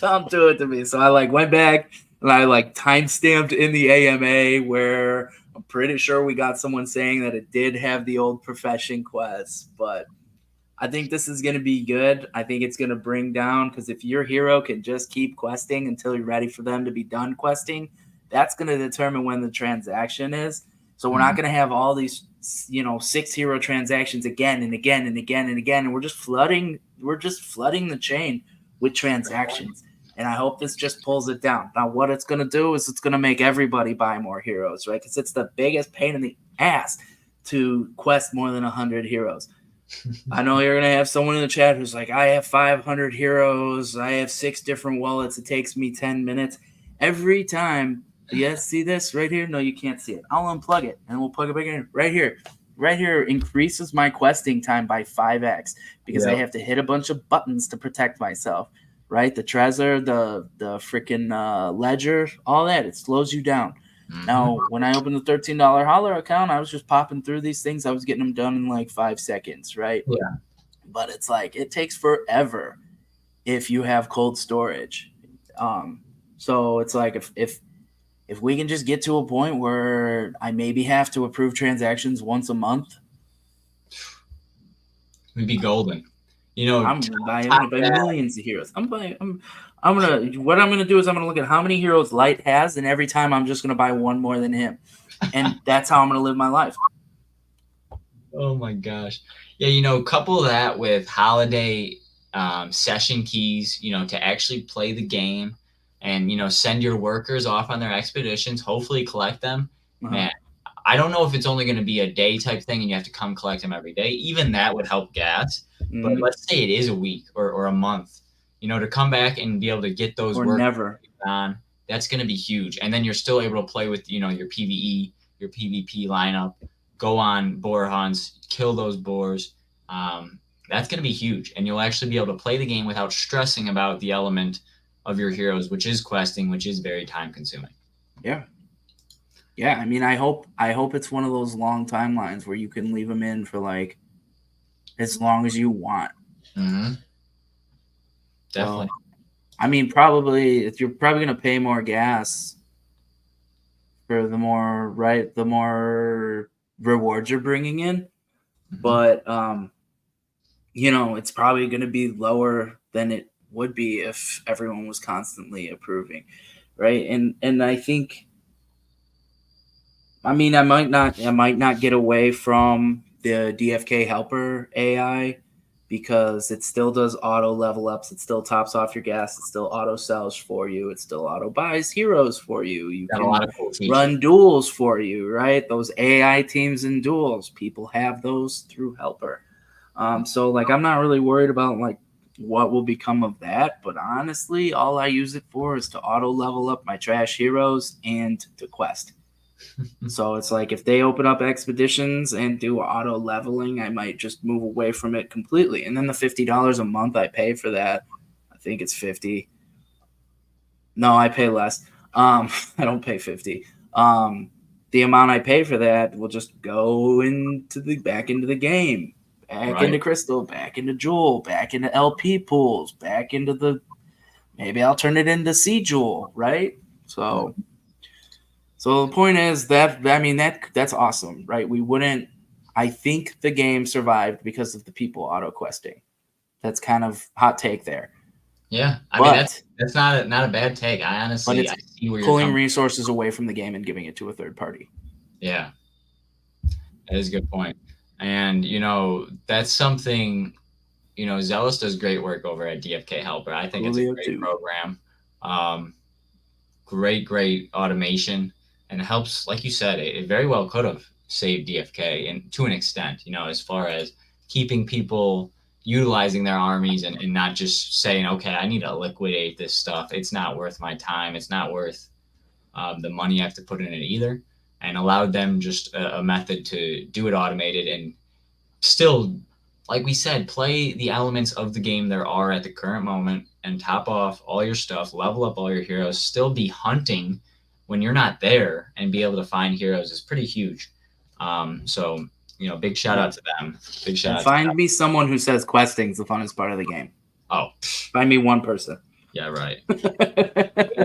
Don't do it to me. So I like went back and I like timestamped in the AMA where I'm pretty sure we got someone saying that it did have the old profession quest, but I think this is going to be good. I think it's going to bring down, because if your hero can just keep questing until you're ready for them to be done questing, that's going to determine when the transaction is. So we're not going to have all these, 6 hero transactions again and again and again and again, and we're just flooding the chain with transactions. And I hope this just pulls it down. Now, what it's going to do is it's going to make everybody buy more heroes, right? Because it's the biggest pain in the ass to quest more than 100 heroes. I know you're going to have someone in the chat who's like, I have 500 heroes. I have 6 different wallets. It takes me 10 minutes. Every time, yes, see this right here? No, you can't see it. I'll unplug it, and we'll plug it back in. Right here. Right here increases my questing time by 5x because I have to hit a bunch of buttons to protect myself, right? The Trezor, the freaking Ledger, all that. It slows you down. Now, when I opened the $13 holler account, I was just popping through these things. I was getting them done in like 5 seconds, right? Yeah. But it's like it takes forever if you have cold storage. So it's like if we can just get to a point where I maybe have to approve transactions once a month, we'd be golden. I'm gonna buy millions of heroes. What I'm gonna do is I'm gonna look at how many heroes Light has, and every time I'm just gonna buy one more than him, and that's how I'm gonna live my life. Oh my gosh, yeah. Couple that with holiday session keys, to actually play the game, and send your workers off on their expeditions. Hopefully, collect them. Man, I don't know if it's only going to be a day type thing, and you have to come collect them every day. Even that would help gas. But let's say it is a week or a month, to come back and be able to get those work on, that's going to be huge. And then you're still able to play with, your PvE, your PvP lineup, go on boar hunts, kill those boars. That's going to be huge. And you'll actually be able to play the game without stressing about the element of your heroes, which is questing, which is very time consuming. Yeah. Yeah. I mean, I hope it's one of those long timelines where you can leave them in for like as long as you want. Definitely. So, I mean, probably you're probably going to pay more gas for the more rewards you're bringing in, but it's probably going to be lower than it would be if everyone was constantly approving, right? And I think, I mean, I might not get away from the DFK helper AI because it still does auto level ups. It still tops off your gas. It still auto sells for you. It still auto buys heroes for you. You can run duels for you, right? Those AI teams and duels, people have those through helper. So like, I'm not really worried about like what will become of that. But honestly, all I use it for is to auto level up my trash heroes and to quest. So it's like if they open up expeditions and do auto leveling, I might just move away from it completely. And then the $50 a month I pay for that, I think it's $50. No, I pay less. I don't pay $50. The amount I pay for that will just go back into the game, back into Crystal, back into Jewel, back into LP pools, back into maybe I'll turn it into C Jewel, right? So the point is that's awesome, right? I think the game survived because of the people auto questing. That's kind of hot take there. Yeah, I mean that's not a bad take. I honestly I see where you're pulling resources away from the game and giving it to a third party. Yeah, that is a good point. And that's something Zealous does great work over at DFK Helper. I think it's a great program. Great automation. And it helps, like you said, it very well could have saved DFK and to an extent, as far as keeping people utilizing their armies and not just saying, okay, I need to liquidate this stuff. It's not worth my time. It's not worth the money I have to put in it either. And allowed them just a method to do it automated and still, like we said, play the elements of the game there are at the current moment and top off all your stuff, level up all your heroes, still be hunting when you're not there and be able to find heroes is pretty huge. So, big shout out to them. Big shout out. Find me someone who says questing's the funnest part of the game. Oh, Find me one person. yeah, right.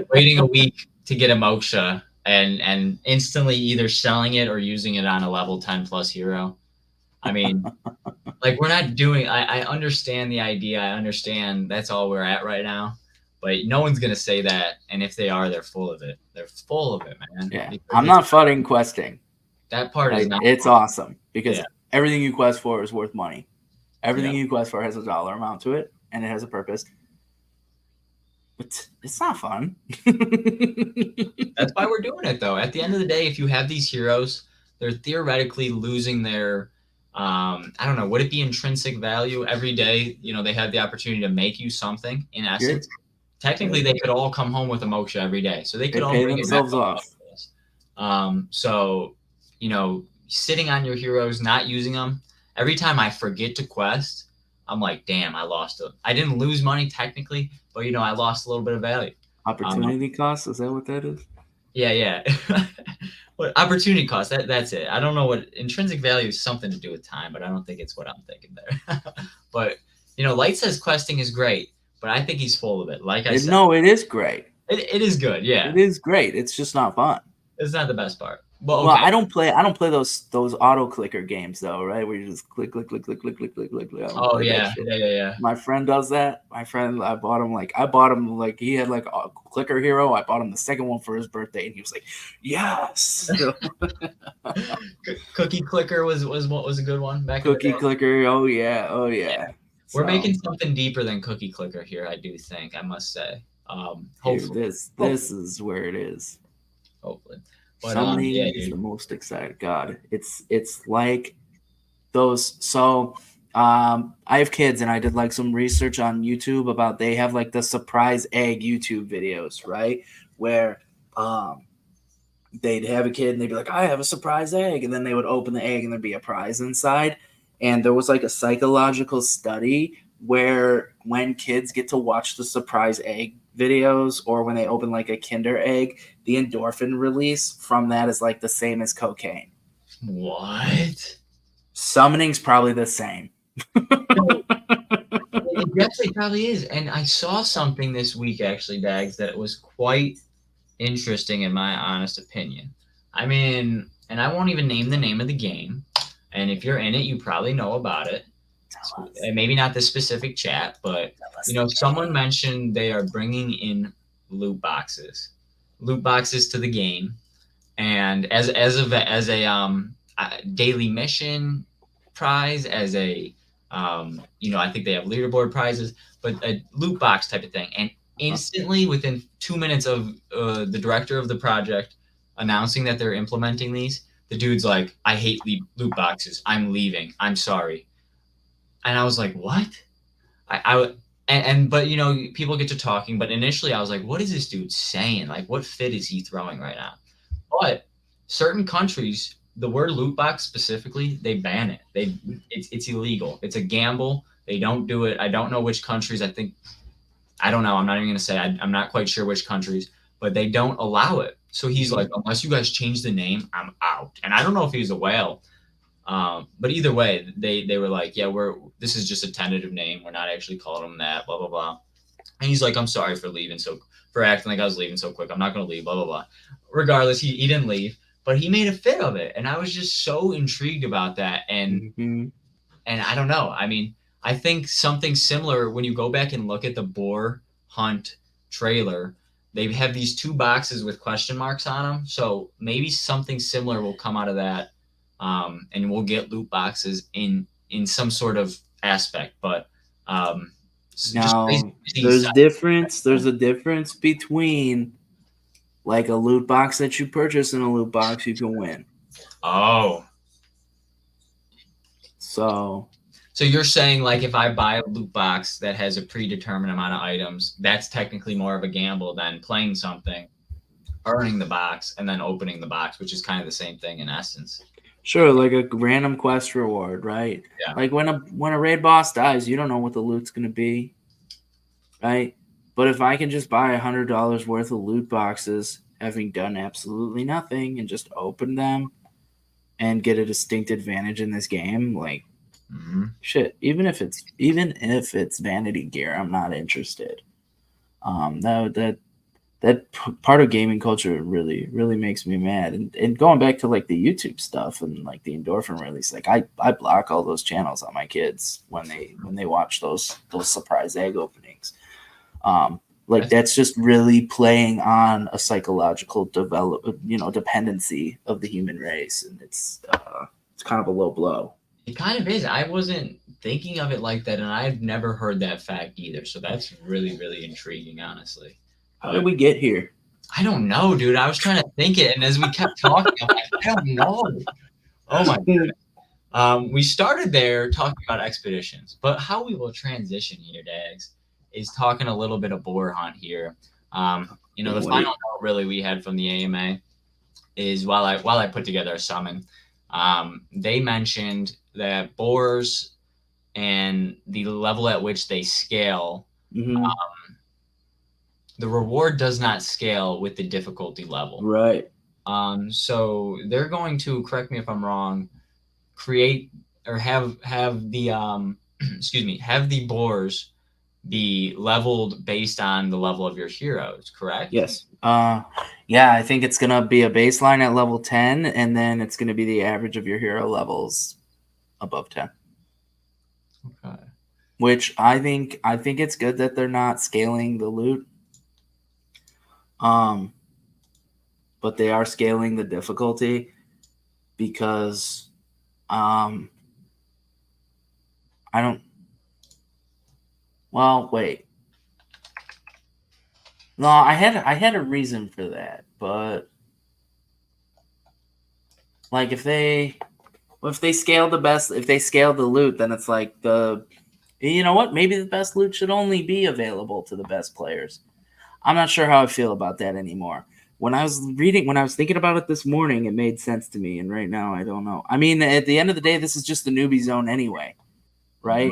Waiting a week to get a moksha and instantly either selling it or using it on a level 10 plus hero. I mean, like we're not doing. I understand the idea. I understand that's all we're at right now. But no one's gonna say that, and if they are, they're full of it. They're full of it, man. Yeah, Because I'm not fudding questing. that part is Like, not. it's awesome because Yeah. everything you quest for is worth money. Everything Yeah. you quest for has a dollar amount to it, and it has a purpose. But it's not fun. That's why we're doing it, though. At the end of the day, if you have these heroes, they're theoretically losing their. I don't know. Would it be intrinsic value every day? You know, they have the opportunity to make you something. In essence, technically, they could all come home with a moksha every day, so they could They all pay bring it back themselves off. So, you know, sitting on your heroes, not using them, every time I forget to quest, I'm like, damn, I lost it. I didn't lose money technically, but, you know, I lost a little bit of value. Opportunity cost, is that what that is? Yeah. What opportunity cost? That's it. I don't know what intrinsic value is something to do with time, but I don't think it's what I'm thinking there. But, you know, Light says questing is great, but I think he's full of it. Like I said, No, it is great. it is good. Yeah. It is great. It's just not fun. It's not the best part. Well, Well, okay. I don't play those auto clicker games though, right? Where you just click. I don't play that shit. Yeah. My friend does that. My friend, I bought him like he had like a clicker hero. I bought him the second one for his birthday, and he was like, "Yes." Cookie clicker was what was a good one back Cookie in the day. clicker. Oh yeah. We're making something deeper than cookie clicker here. I do think I must say. Hopefully, this is where it is. hopefully. But Summoning yeah, is dude. the most excited. God, it's like those. So I have kids, and I did like some research on YouTube about they have like the surprise egg YouTube videos, right? Where they'd have a kid and they'd be like, I have a surprise egg, and then they would open the egg and there'd be a prize inside. And there was like a psychological study where when kids get to watch the surprise egg videos or when they open like a Kinder egg, the endorphin release from that is like the same as cocaine. What? Summoning's probably the same. It definitely probably is. And I saw something this week actually, Dags, that was quite interesting in my honest opinion. I mean, and I won't even name the name of the game. And if you're in it, you probably know about it. And maybe not the specific chat, but you know, someone mentioned they are bringing in loot boxes to the game, and as a daily mission prize, as a you know, I think they have leaderboard prizes, but a loot box type of thing. And instantly, within 2 minutes of the director of the project announcing that they're implementing these, the dude's like, "I hate loot boxes. I'm leaving. I'm sorry." And I was like, "What?" But you know, people get to talking. But initially, I was like, "What is this dude saying? Like, what fit is he throwing right now?" But certain countries, the word loot box specifically, they ban it. It's illegal. It's a gamble. They don't do it. I don't know which countries. I don't know. I'm not even gonna say. I'm not quite sure which countries, but they don't allow it. So he's like, unless you guys change the name, I'm out. And I don't know if he's a whale. But either way, they were like, yeah, this is just a tentative name. We're not actually calling them that. Blah blah blah. And he's like, I'm sorry for acting like I was leaving so quick. I'm not gonna leave. Blah blah blah. Regardless, he didn't leave, but he made a fit of it, and I was just so intrigued about that. And I don't know. I mean, I think something similar when you go back and look at the boar hunt trailer. They have these two boxes with question marks on them. So maybe something similar will come out of that. And we'll get loot boxes in some sort of aspect. But now there's a difference between like a loot box that you purchase and a loot box you can win. Oh. So you're saying like if I buy a loot box that has a predetermined amount of items, that's technically more of a gamble than playing something, earning the box, and then opening the box, which is kind of the same thing in essence. Sure, like a random quest reward, right? Yeah. Like when a raid boss dies, you don't know what the loot's gonna be, right? But if I can just buy $100 worth of loot boxes, having done absolutely nothing, and just open them and get a distinct advantage in this game, like Mm-hmm. Shit, even if it's vanity gear, I'm not interested. That part of gaming culture really makes me mad. And going back to like the YouTube stuff and like the endorphin release, like I block all those channels on my kids when they watch those surprise egg openings. Like that's just really playing on a psychological dependency of the human race, and it's kind of a low blow. It kind of is. I wasn't thinking of it like that, and I've never heard that fact either. So that's really, really intriguing, honestly. How did we get here? I don't know, dude. I was trying to think it, and as we kept talking, I'm like, I don't know. Oh my goodness. We started there talking about expeditions, but how we will transition here, Dags, is talking a little bit of boar hunt here. The final note really we had from the AMA is while I put together a summon, they mentioned that boars and the level at which they scale, Mm-hmm. the reward does not scale with the difficulty level. Right. So they're going to, correct me if I'm wrong, create or have the have the boars be leveled based on the level of your heroes, correct? Yes. Yeah, I think it's gonna be a baseline at level 10, and then it's gonna be the average of your hero levels above 10. Okay. Which I think it's good that they're not scaling the loot. But they are scaling the difficulty because I don't. Well, wait. No, I had a reason for that, but like if they scale the loot, then it's like you know what? Maybe the best loot should only be available to the best players. I'm not sure how I feel about that anymore. When I was thinking about it this morning, it made sense to me, and right now I don't know. I mean, at the end of the day, this is just the newbie zone anyway, right?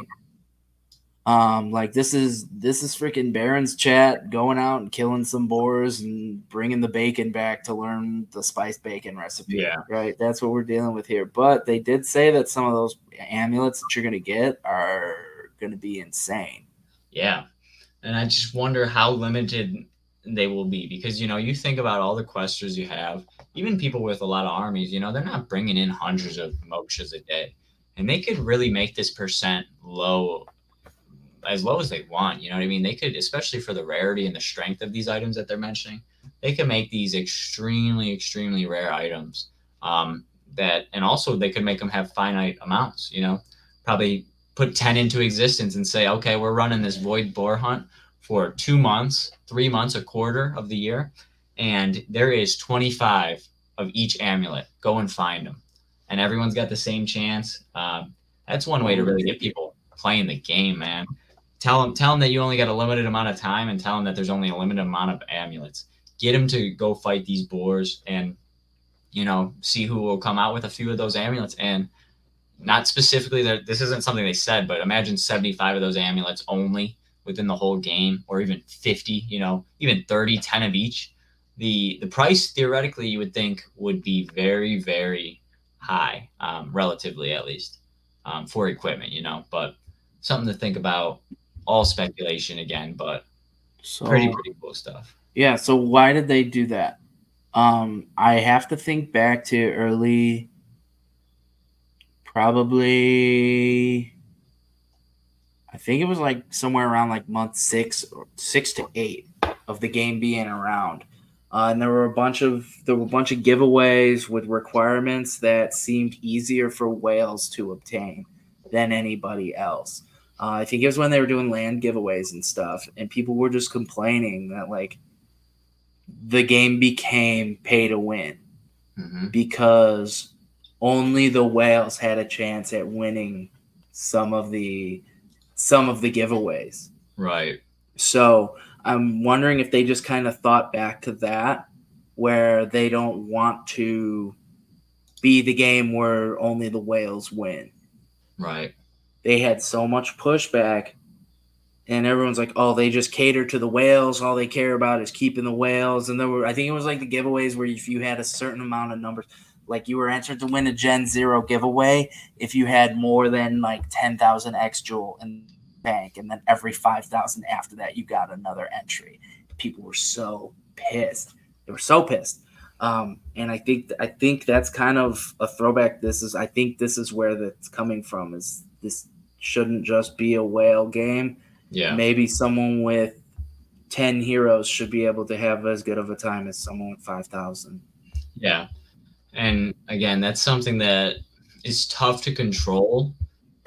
Like this is freaking Baron's chat going out and killing some boars and bringing the bacon back to learn the spiced bacon recipe. Yeah. Right. That's what we're dealing with here. But they did say that some of those amulets that you're gonna get are gonna be insane. Yeah. And I just wonder how limited they will be because you think about all the questers you have, even people with a lot of armies, they're not bringing in hundreds of moksas a day, and they could really make this percent as low as they want. You know what I mean? They could, especially for the rarity and the strength of these items that they're mentioning, they could make these extremely, extremely rare items. And also they could make them have finite amounts. Probably put 10 into existence and say, okay, we're running this void boar hunt for 2 months, 3 months, a quarter of the year, and there is 25 of each amulet. Go and find them, and everyone's got the same chance. That's one way to really get people playing the game, man. Tell them that you only got a limited amount of time, and tell them that there's only a limited amount of amulets. Get them to go fight these boars, and see who will come out with a few of those amulets. And not specifically that this isn't something they said, but imagine 75 of those amulets only within the whole game, or even 50, even 30, 10 of each. The price theoretically you would think would be very, very high, relatively at least, for equipment, but something to think about. All speculation again, but pretty cool stuff. Yeah. So why did they do that? I have to think back to early, probably, I think it was like somewhere around like month 6 to 8 of the game being around. And there were a bunch of giveaways with requirements that seemed easier for whales to obtain than anybody else. I think it was when they were doing land giveaways and stuff, and people were just complaining that like the game became pay to win because only the whales had a chance at winning some of the giveaways. Right. So I'm wondering if they just kind of thought back to that, where they don't want to be the game where only the whales win. Right. They had so much pushback, and everyone's like, oh, they just cater to the whales. All they care about is keeping the whales. And I think it was like the giveaways where if you had a certain amount of numbers, like you were entered to win a Gen Zero giveaway if you had more than like 10,000 X Jewel in the bank, and then every 5,000 after that you got another entry. People were so pissed. They were so pissed. And I think that's kind of a throwback. I think this is where that's coming from. Is this shouldn't just be a whale game? Yeah. Maybe someone with 10 heroes should be able to have as good of a time as someone with 5,000. Yeah. And again, that's something that is tough to control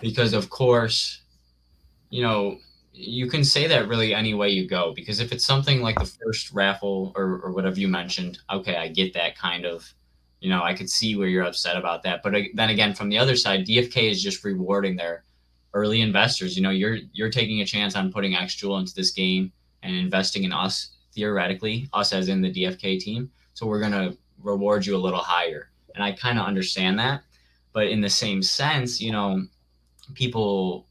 because, of course, you can say that really any way you go. Because if it's something like the first raffle or whatever you mentioned, okay, I get that kind of, I could see where you're upset about that. But then again, from the other side, DFK is just rewarding their early investors. You're taking a chance on putting X Jewel into this game and investing in us, theoretically, us as in the DFK team. So we're going to reward you a little higher. And I kind of understand that. But in the same sense, people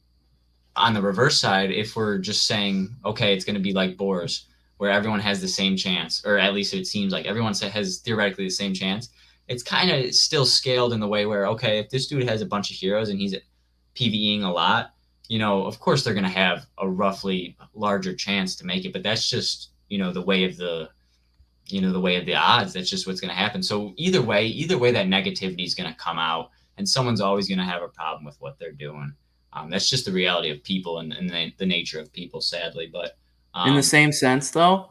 on the reverse side, if we're just saying, okay, it's going to be like Boars, where everyone has the same chance, or at least it seems like everyone has theoretically the same chance, it's kind of still scaled in the way where, okay, if this dude has a bunch of heroes and he's PvEing a lot, of course they're going to have a roughly larger chance to make it, but that's just, the way of the odds. That's just what's going to happen. So either way, that negativity is going to come out, and someone's always going to have a problem with what they're doing. That's just the reality of people and the nature of people, sadly. But in the same sense, though,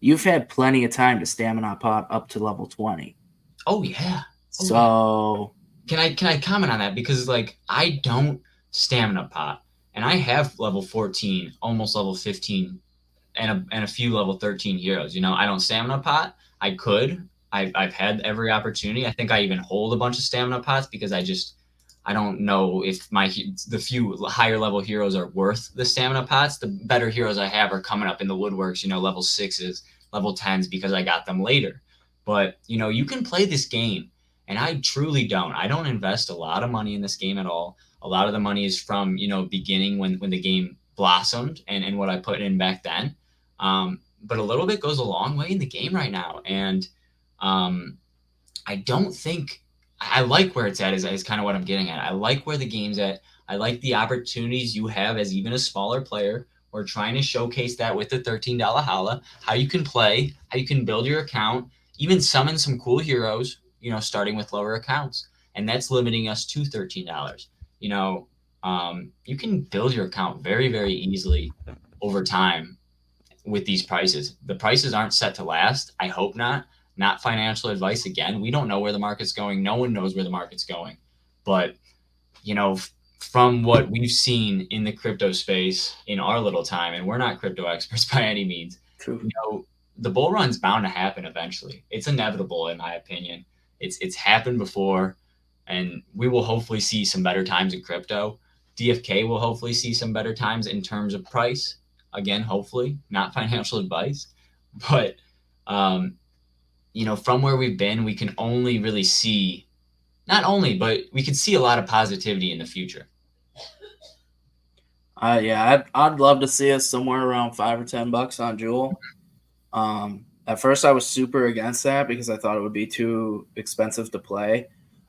you've had plenty of time to stamina pot up to level 20. Oh yeah. So can I comment on that? Because I don't stamina pot, and I have level 14, almost level 15, and a few level 13 heroes. I don't stamina pot. I could. I've had every opportunity. I think I even hold a bunch of stamina pots because I don't know if the few higher level heroes are worth the stamina pots. The better heroes I have are coming up in the woodworks, level 6s, level 10s, because I got them later. But, you can play this game, and I truly don't. I don't invest a lot of money in this game at all. A lot of the money is from, beginning when the game blossomed and what I put in back then. But a little bit goes a long way in the game right now. And I don't think I like where it's at is kind of what I'm getting at. I like where the game's at. I like the opportunities you have as even a smaller player. We're trying to showcase that with the $13 holla, how you can play, how you can build your account, even summon some cool heroes, starting with lower accounts. And that's limiting us to $13. You can build your account very, very easily over time with these prices. The prices aren't set to last. I hope not. Not financial advice again. We don't know where the market's going. No one knows where the market's going. But, from what we've seen in the crypto space in our little time, and we're not crypto experts by any means, true. The bull run's bound to happen eventually. It's inevitable, in my opinion. It's happened before, and we will hopefully see some better times in crypto. DFK will hopefully see some better times in terms of price. Again, hopefully, not financial advice. But, from where we've been, we can only really see, but we can see a lot of positivity in the future. Yeah, I'd love to see us somewhere around $5 or $10 on Jewel. At first, I was super against that because I thought it would be too expensive to play.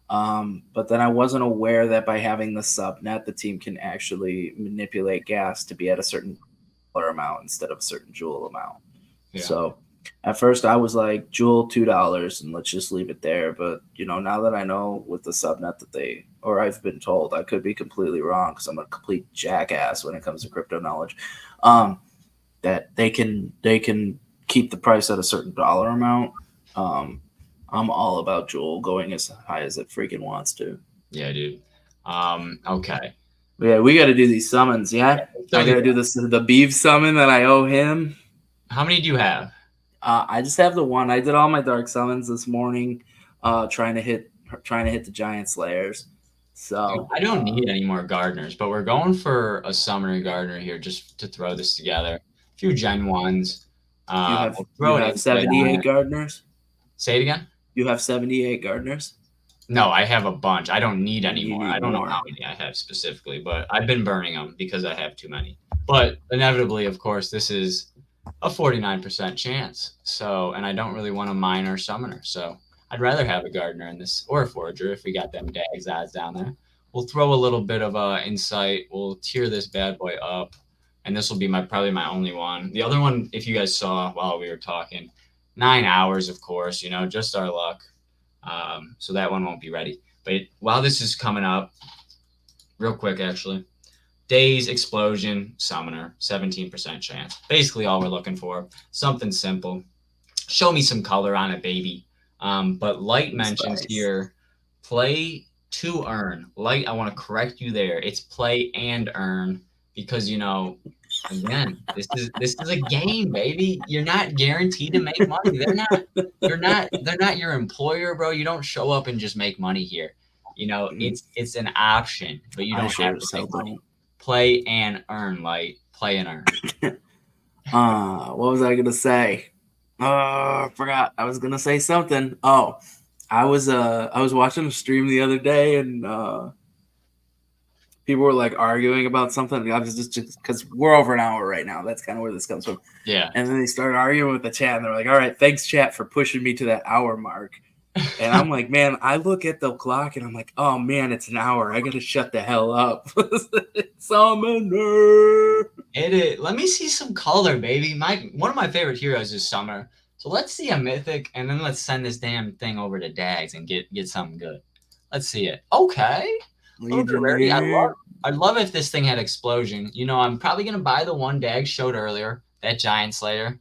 But then I wasn't aware that by having the subnet, the team can actually manipulate gas to be at a certain dollar amount instead of a certain Jewel amount. Yeah. So at first I was like, Jewel $2 and let's just leave it there. But, now that I know with the subnet that I've been told, I could be completely wrong because I'm a complete jackass when it comes to crypto knowledge, that they can keep the price at a certain dollar amount. I'm all about Jewel going as high as it freaking wants to. Yeah, dude. Okay. Yeah, we got to do these summons, yeah? I got to do the beef summon that I owe him. How many do you have? I just have the one. I did all my dark summons this morning, trying to hit the giant slayers. So I don't need any more gardeners, but we're going for a summoner gardener here just to throw this together. A few Gen 1s. You have 78 gardeners? Say it again? You have 78 gardeners? No, I have a bunch. I don't need any more. I don't know how many I have specifically, but I've been burning them because I have too many. But inevitably, of course, this is a 49% chance. So, and I don't really want a miner summoner. So I'd rather have a gardener in this or a forager if we got them dags odds down there. We'll throw a little bit of insight. We'll tier this bad boy up, and this will be probably my only one. The other one, if you guys saw while we were talking, 9 hours, of course. Just our luck. So that one won't be ready. But while this is coming up, real quick, actually, Days, Explosion, Summoner, 17% chance. Basically, all we're looking for. Something simple. Show me some color on it, baby. But Light mentions here, play to earn. Light, I want to correct you there. It's play and earn because again, this is a game, baby. You're not guaranteed to make money. They're not your employer, bro. You don't show up and just make money here. It's an option, but you don't have to make money. Play and earn, Light. Play and earn. What was I gonna say? I forgot. I was gonna say something. Oh, I was watching a stream the other day and people were like arguing about something. I was just because we're over an hour right now. That's kind of where this comes from. Yeah. And then they started arguing with the chat and they're like, all right, thanks chat for pushing me to that hour mark. And I'm like, man, I look at the clock and I'm like, oh man, it's an hour. I gotta shut the hell up. Summoner. Hit it. Let me see some color, baby. One of my favorite heroes is Summoner. So let's see a mythic, and then let's send this damn thing over to Dags and get something good. Let's see it. Okay. I'd love if this thing had Explosion. I'm probably gonna buy the one Dags showed earlier, that Giant Slayer.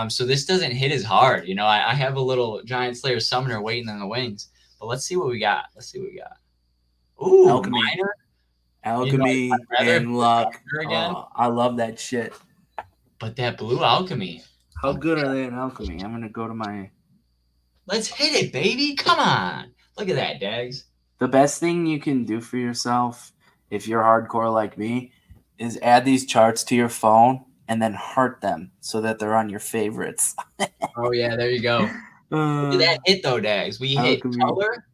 So this doesn't hit as hard. I have a little Giant Slayer Summoner waiting in the wings. But let's see what we got. Ooh, Alchemy. Minor. Alchemy and luck. Oh, I love that shit. But that blue alchemy. How good are they in alchemy? I'm gonna go to my. Let's hit it, baby. Come on. Look at that, Dags. The best thing you can do for yourself, if you're hardcore like me, is add these charts to your phone and then heart them so that they're on your favorites. Oh yeah, there you go. Look at that hit though, Dags. We hit color.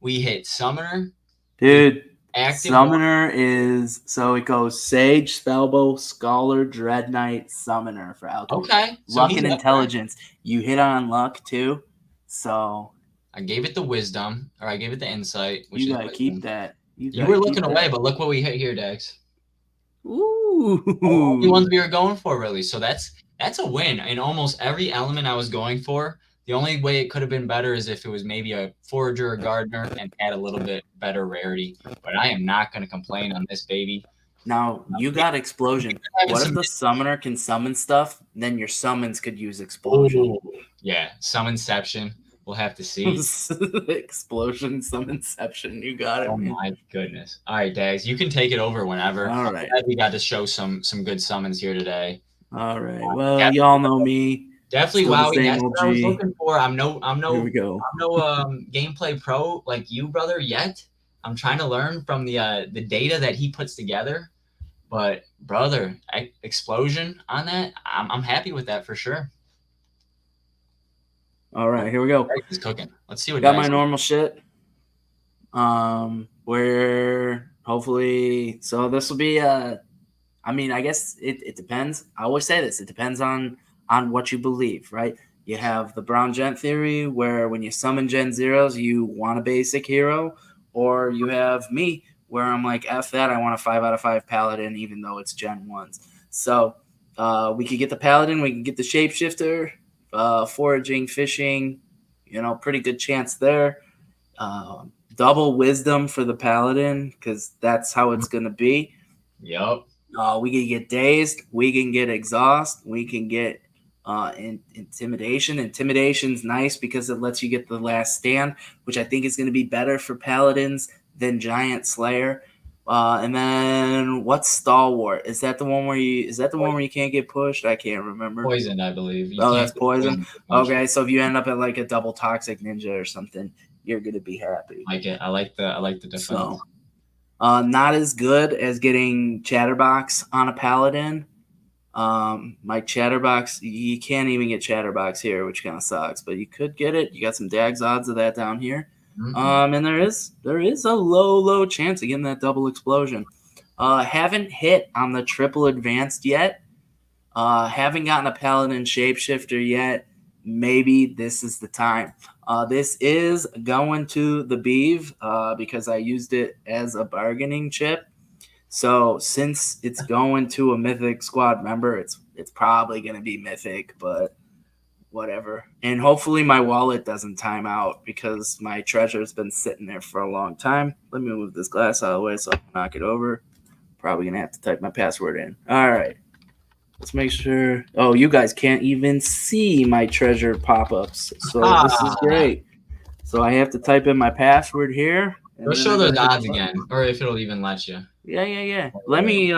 We hit Summoner. Dude. Summoner is so it goes Sage, Spellbow, Scholar, Dread Knight, Summoner for alchemy. Okay. Luck and intelligence. You hit on luck too. So I gave it the wisdom, or I gave it the insight. You gotta keep that. You were looking away, but look what we hit here, Dags. Ooh. The ones we were going for, really. So that's a win in almost every element I was going for. The only way it could have been better is if it was maybe a forager or gardener and had a little bit better rarity. But I am not going to complain on this, baby. Now, you got Explosion. What if the summoner can summon stuff? Then your summons could use Explosion. Ooh. Yeah, Summonception. We'll have to see. Explosion, Summonception. You got it. Oh, my goodness. All right, Dags, you can take it over whenever. All right. We got to show some good summons here today. All right. Well, y'all know me. Definitely wowing. That's what I was looking for. I'm no gameplay pro like you, brother, yet. I'm trying to learn from the data that he puts together. But brother, Explosion on that, I'm happy with that for sure. All right, here we go. He's cooking. Let's see what got my normal shit. Where hopefully, so this will be I guess it depends. I always say this. It depends on what you believe, right? You have the Brown Gent theory where when you summon Gen Zeros, you want a basic hero, or you have me where I'm like, F that, I want a 5 out of 5 Paladin, even though it's Gen 1s. So we could get the Paladin, we can get the Shapeshifter, foraging, fishing, pretty good chance there. Double Wisdom for the Paladin, because that's how it's going to be. Yep. We can get Dazed, we can get Exhaust, we can get Intimidation. Intimidation's nice because it lets you get the last stand, which I think is going to be better for Paladins than Giant Slayer. And then what's Stalwart? Is that the one where you can't get pushed? I can't remember. Poisoned, I believe. That's poison. Okay, so if you end up at like a double toxic ninja or something, you're gonna be happy. I like it. I like the defense. So, not as good as getting Chatterbox on a Paladin. My Chatterbox, you can't even get Chatterbox here, which kind of sucks, but you could get it. You got some Dags odds of that down here. Mm-hmm. And there is a low chance of getting that double explosion. Haven't hit on the triple advanced yet. Haven't gotten a Paladin Shapeshifter yet. Maybe this is the time. This is going to the Beeve because I used it as a bargaining chip. So since it's going to a Mythic squad member, it's probably going to be Mythic, but whatever. And hopefully my wallet doesn't time out because my treasure's been sitting there for a long time. Let me move this glass out of the way so I can knock it over. Probably going to have to type my password in. All right. Let's make sure. Oh, you guys can't even see my treasure pop-ups. So this is great. So I have to type in my password here. Go show those odds again, or if it'll even let you. Yeah. Let me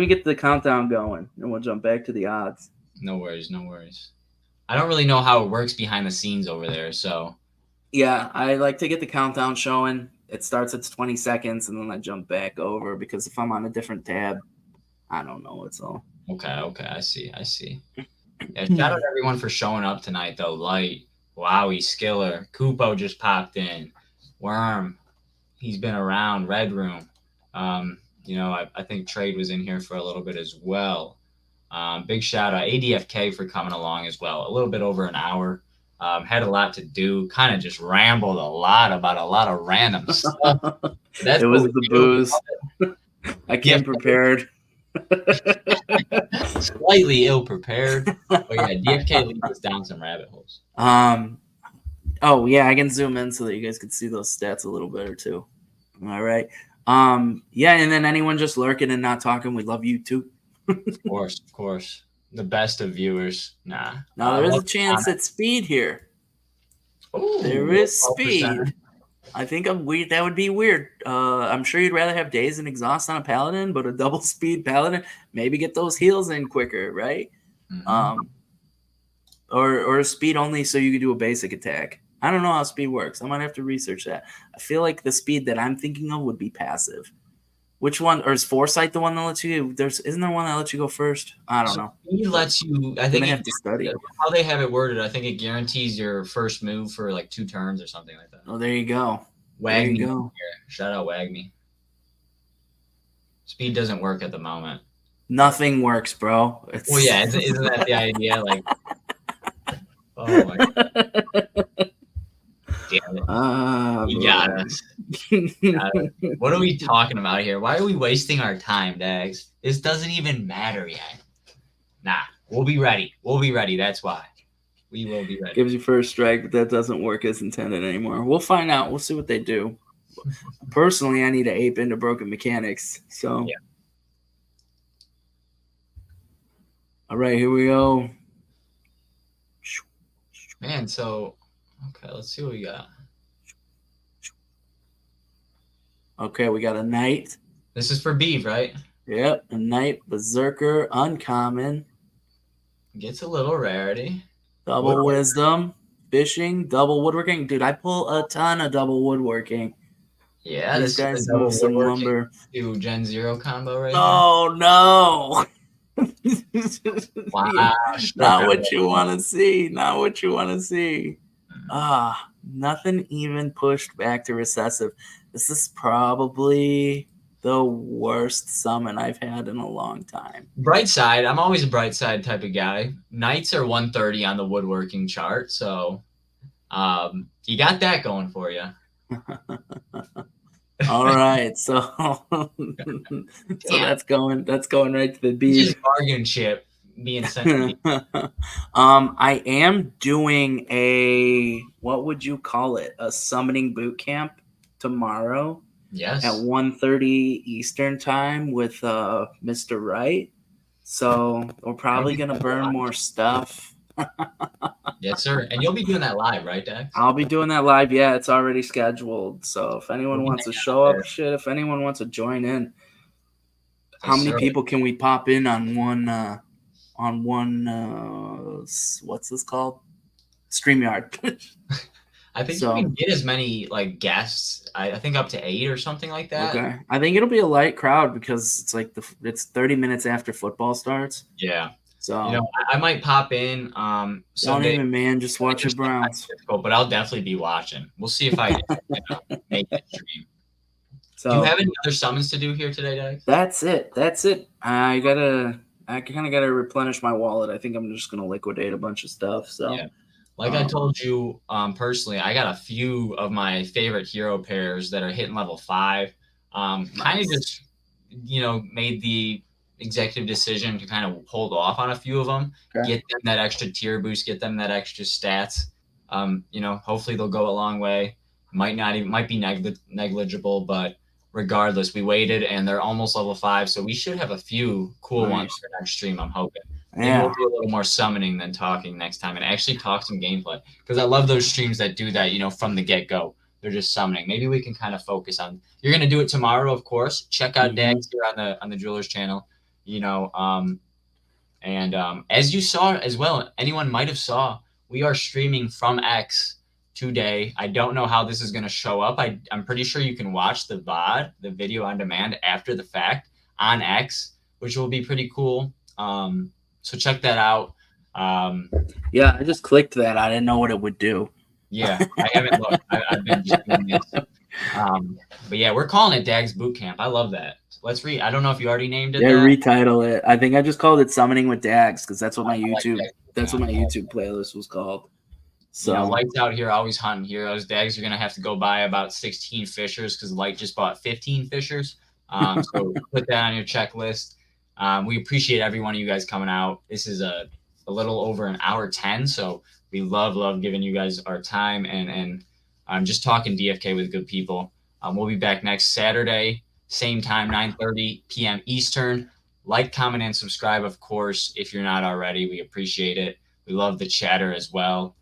get the countdown going, and we'll jump back to the odds. No worries. I don't really know how it works behind the scenes over there, so. Yeah, I like to get the countdown showing. It starts at 20 seconds, and then I jump back over because if I'm on a different tab, I don't know. It's all. Okay. I see. Yeah, shout out to everyone for showing up tonight, though. Light, Wowie, Skiller, Kupo just popped in, Worm, he's been around, Red Room. I think Trade was in here for a little bit as well. Big shout out ADFK for coming along as well. A little bit over an hour. Had a lot to do. Kind of just rambled a lot about a lot of random stuff. It was the booze. I came prepared. Slightly ill prepared. But yeah, DFK leads us down some rabbit holes. Oh yeah, I can zoom in so that you guys can see those stats a little better too. All right. Yeah, and then anyone just lurking and not talking, we love you too. Of course. The best of viewers. Nah. Now there is a chance at speed here. Ooh, there is 12%. speed. I think that would be weird. I'm sure you'd rather have daze and exhaust on a paladin, but a double speed paladin, maybe get those heals in quicker, right? Mm-hmm. Or speed only so you can do a basic attack. I don't know how speed works. I might have to research that. I feel like the speed that I'm thinking of would be passive. Which one? Or is Foresight the one that lets you? Isn't there one that lets you go first? I don't know. He lets you. I think have to study how they have it worded. I think it guarantees your first move for like 2 turns or something like that. Oh, there you go. Wag me. Shout out Wag me. Speed doesn't work at the moment. Nothing works, bro. Well, yeah, isn't that the idea? Like, oh my God. Damn it. You got us. What are we talking about here? Why are we wasting our time, Dags? This doesn't even matter yet. Nah, we'll be ready. That's why. We will be ready. Gives you first strike, but that doesn't work as intended anymore. We'll find out. We'll see what they do. Personally, I need to ape into broken mechanics. So, yeah. All right, here we go. Man, so, okay, let's see what we got. Okay, we got a knight. This is for beef, right? Yep, a knight, berserker, uncommon. Gets a little rarity. Double wisdom, fishing, double woodworking. Dude, I pull a ton of double woodworking. Yeah, these guys move some lumber. Do Gen 0 combo right Oh, no. Wow. Not what you want to see. Nothing even pushed back to recessive. This is probably the worst summon I've had in a long time. Bright side. I'm always a bright side type of guy. Knights are 130 on the woodworking chart, so you got that going for you. All right, so that's going right to the beef. Just bargain chip being sent. I am doing a, what would you call it? A summoning boot camp tomorrow. Yes. At 1:30 Eastern time with Mr. Wright. So we're probably gonna burn more stuff. Yes, sir. And you'll be doing that live, right, Dax? I'll be doing that live. Yeah, it's already scheduled. So if anyone wants to show up, if anyone wants to join in, how many people can we pop in on one? What's this called? StreamYard. I think you can get as many like guests. I think up to 8 or something like that. Okay. I think it'll be a light crowd because it's like it's 30 minutes after football starts. Yeah. So I might pop in. Don't even, man. Just watch your Browns. But I'll definitely be watching. We'll see if I make the stream. So, do you have any other summons to do here today, Dax? That's it. I kind of gotta replenish my wallet. I think I'm just gonna liquidate a bunch of stuff. So. Yeah. Like I told you, personally, I got a few of my favorite hero pairs that are hitting level 5. Kind of Nice. just, made the executive decision to kind of hold off on a few of them, Okay. get them that extra tier boost, get them that extra stats. Hopefully they'll go a long way. Might be negligible, but regardless, we waited and they're almost level 5, so we should have a few cool ones Nice. for next stream. I'm hoping. Maybe we'll Yeah. do a little more summoning than talking next time and actually talk some gameplay because I love those streams that do that, from the get go. They're just summoning. Maybe we can kind of focus on. You're gonna do it tomorrow, of course. Check out Hmm. Dags here on the Jewelers channel. You know, and as you saw as well, anyone might have saw, we are streaming from X today. I don't know how this is going to show up. I'm pretty sure you can watch the VOD, the video on demand, after the fact on X, which will be pretty cool. So check that out. Um, Yeah, I just clicked that. I didn't know what it would do. yeah, I haven't looked. I've been just doing this. But yeah, we're calling it Dags Boot Camp. I love that. Let's read. I don't know if you already named it Yeah, that. retitle it. I think I just called it Summoning with Dags because that's what my I like YouTube Dags Boot that's what Camp. my YouTube playlist was called. So Light's out here always hunting heroes. Dags are going to have to go buy about 16 fishers because Light just bought 15 fishers. So put that on your checklist. We appreciate every one of you guys coming out. This is a little over an hour 10, so we love giving you guys our time and just talking DFK with good people. We'll be back next Saturday, same time, 9:30 p.m. Eastern. Like, comment, and subscribe, of course, if you're not already. We appreciate it. We love the chatter as well.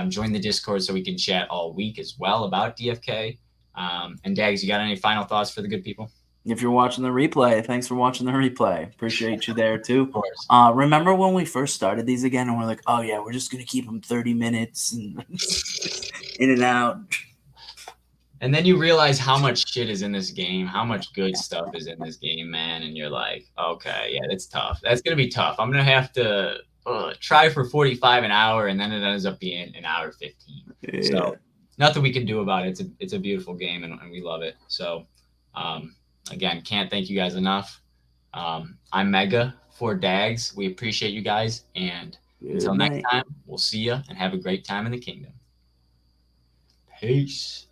Join the Discord so we can chat all week as well about DFK. And Dags, you got any final thoughts for the good people? if you're watching the replay, thanks for watching the replay. Appreciate you there too. Of course. Remember when we first started these again and we're like, oh yeah, we're just gonna keep them 30 minutes and in and out. And then you realize how much shit is in this game, how much good stuff is in this game, man. And you're like, okay, yeah, that's tough. That's gonna be tough. I'm gonna have to try for 45 an hour, and then it ends up being an hour 15. Yeah. So nothing we can do about it. It's a beautiful game, and we love it. So again, can't thank you guys enough. I'm Mega for Dags. We appreciate you guys, and until next time, we'll see you and have a great time in the kingdom. Peace.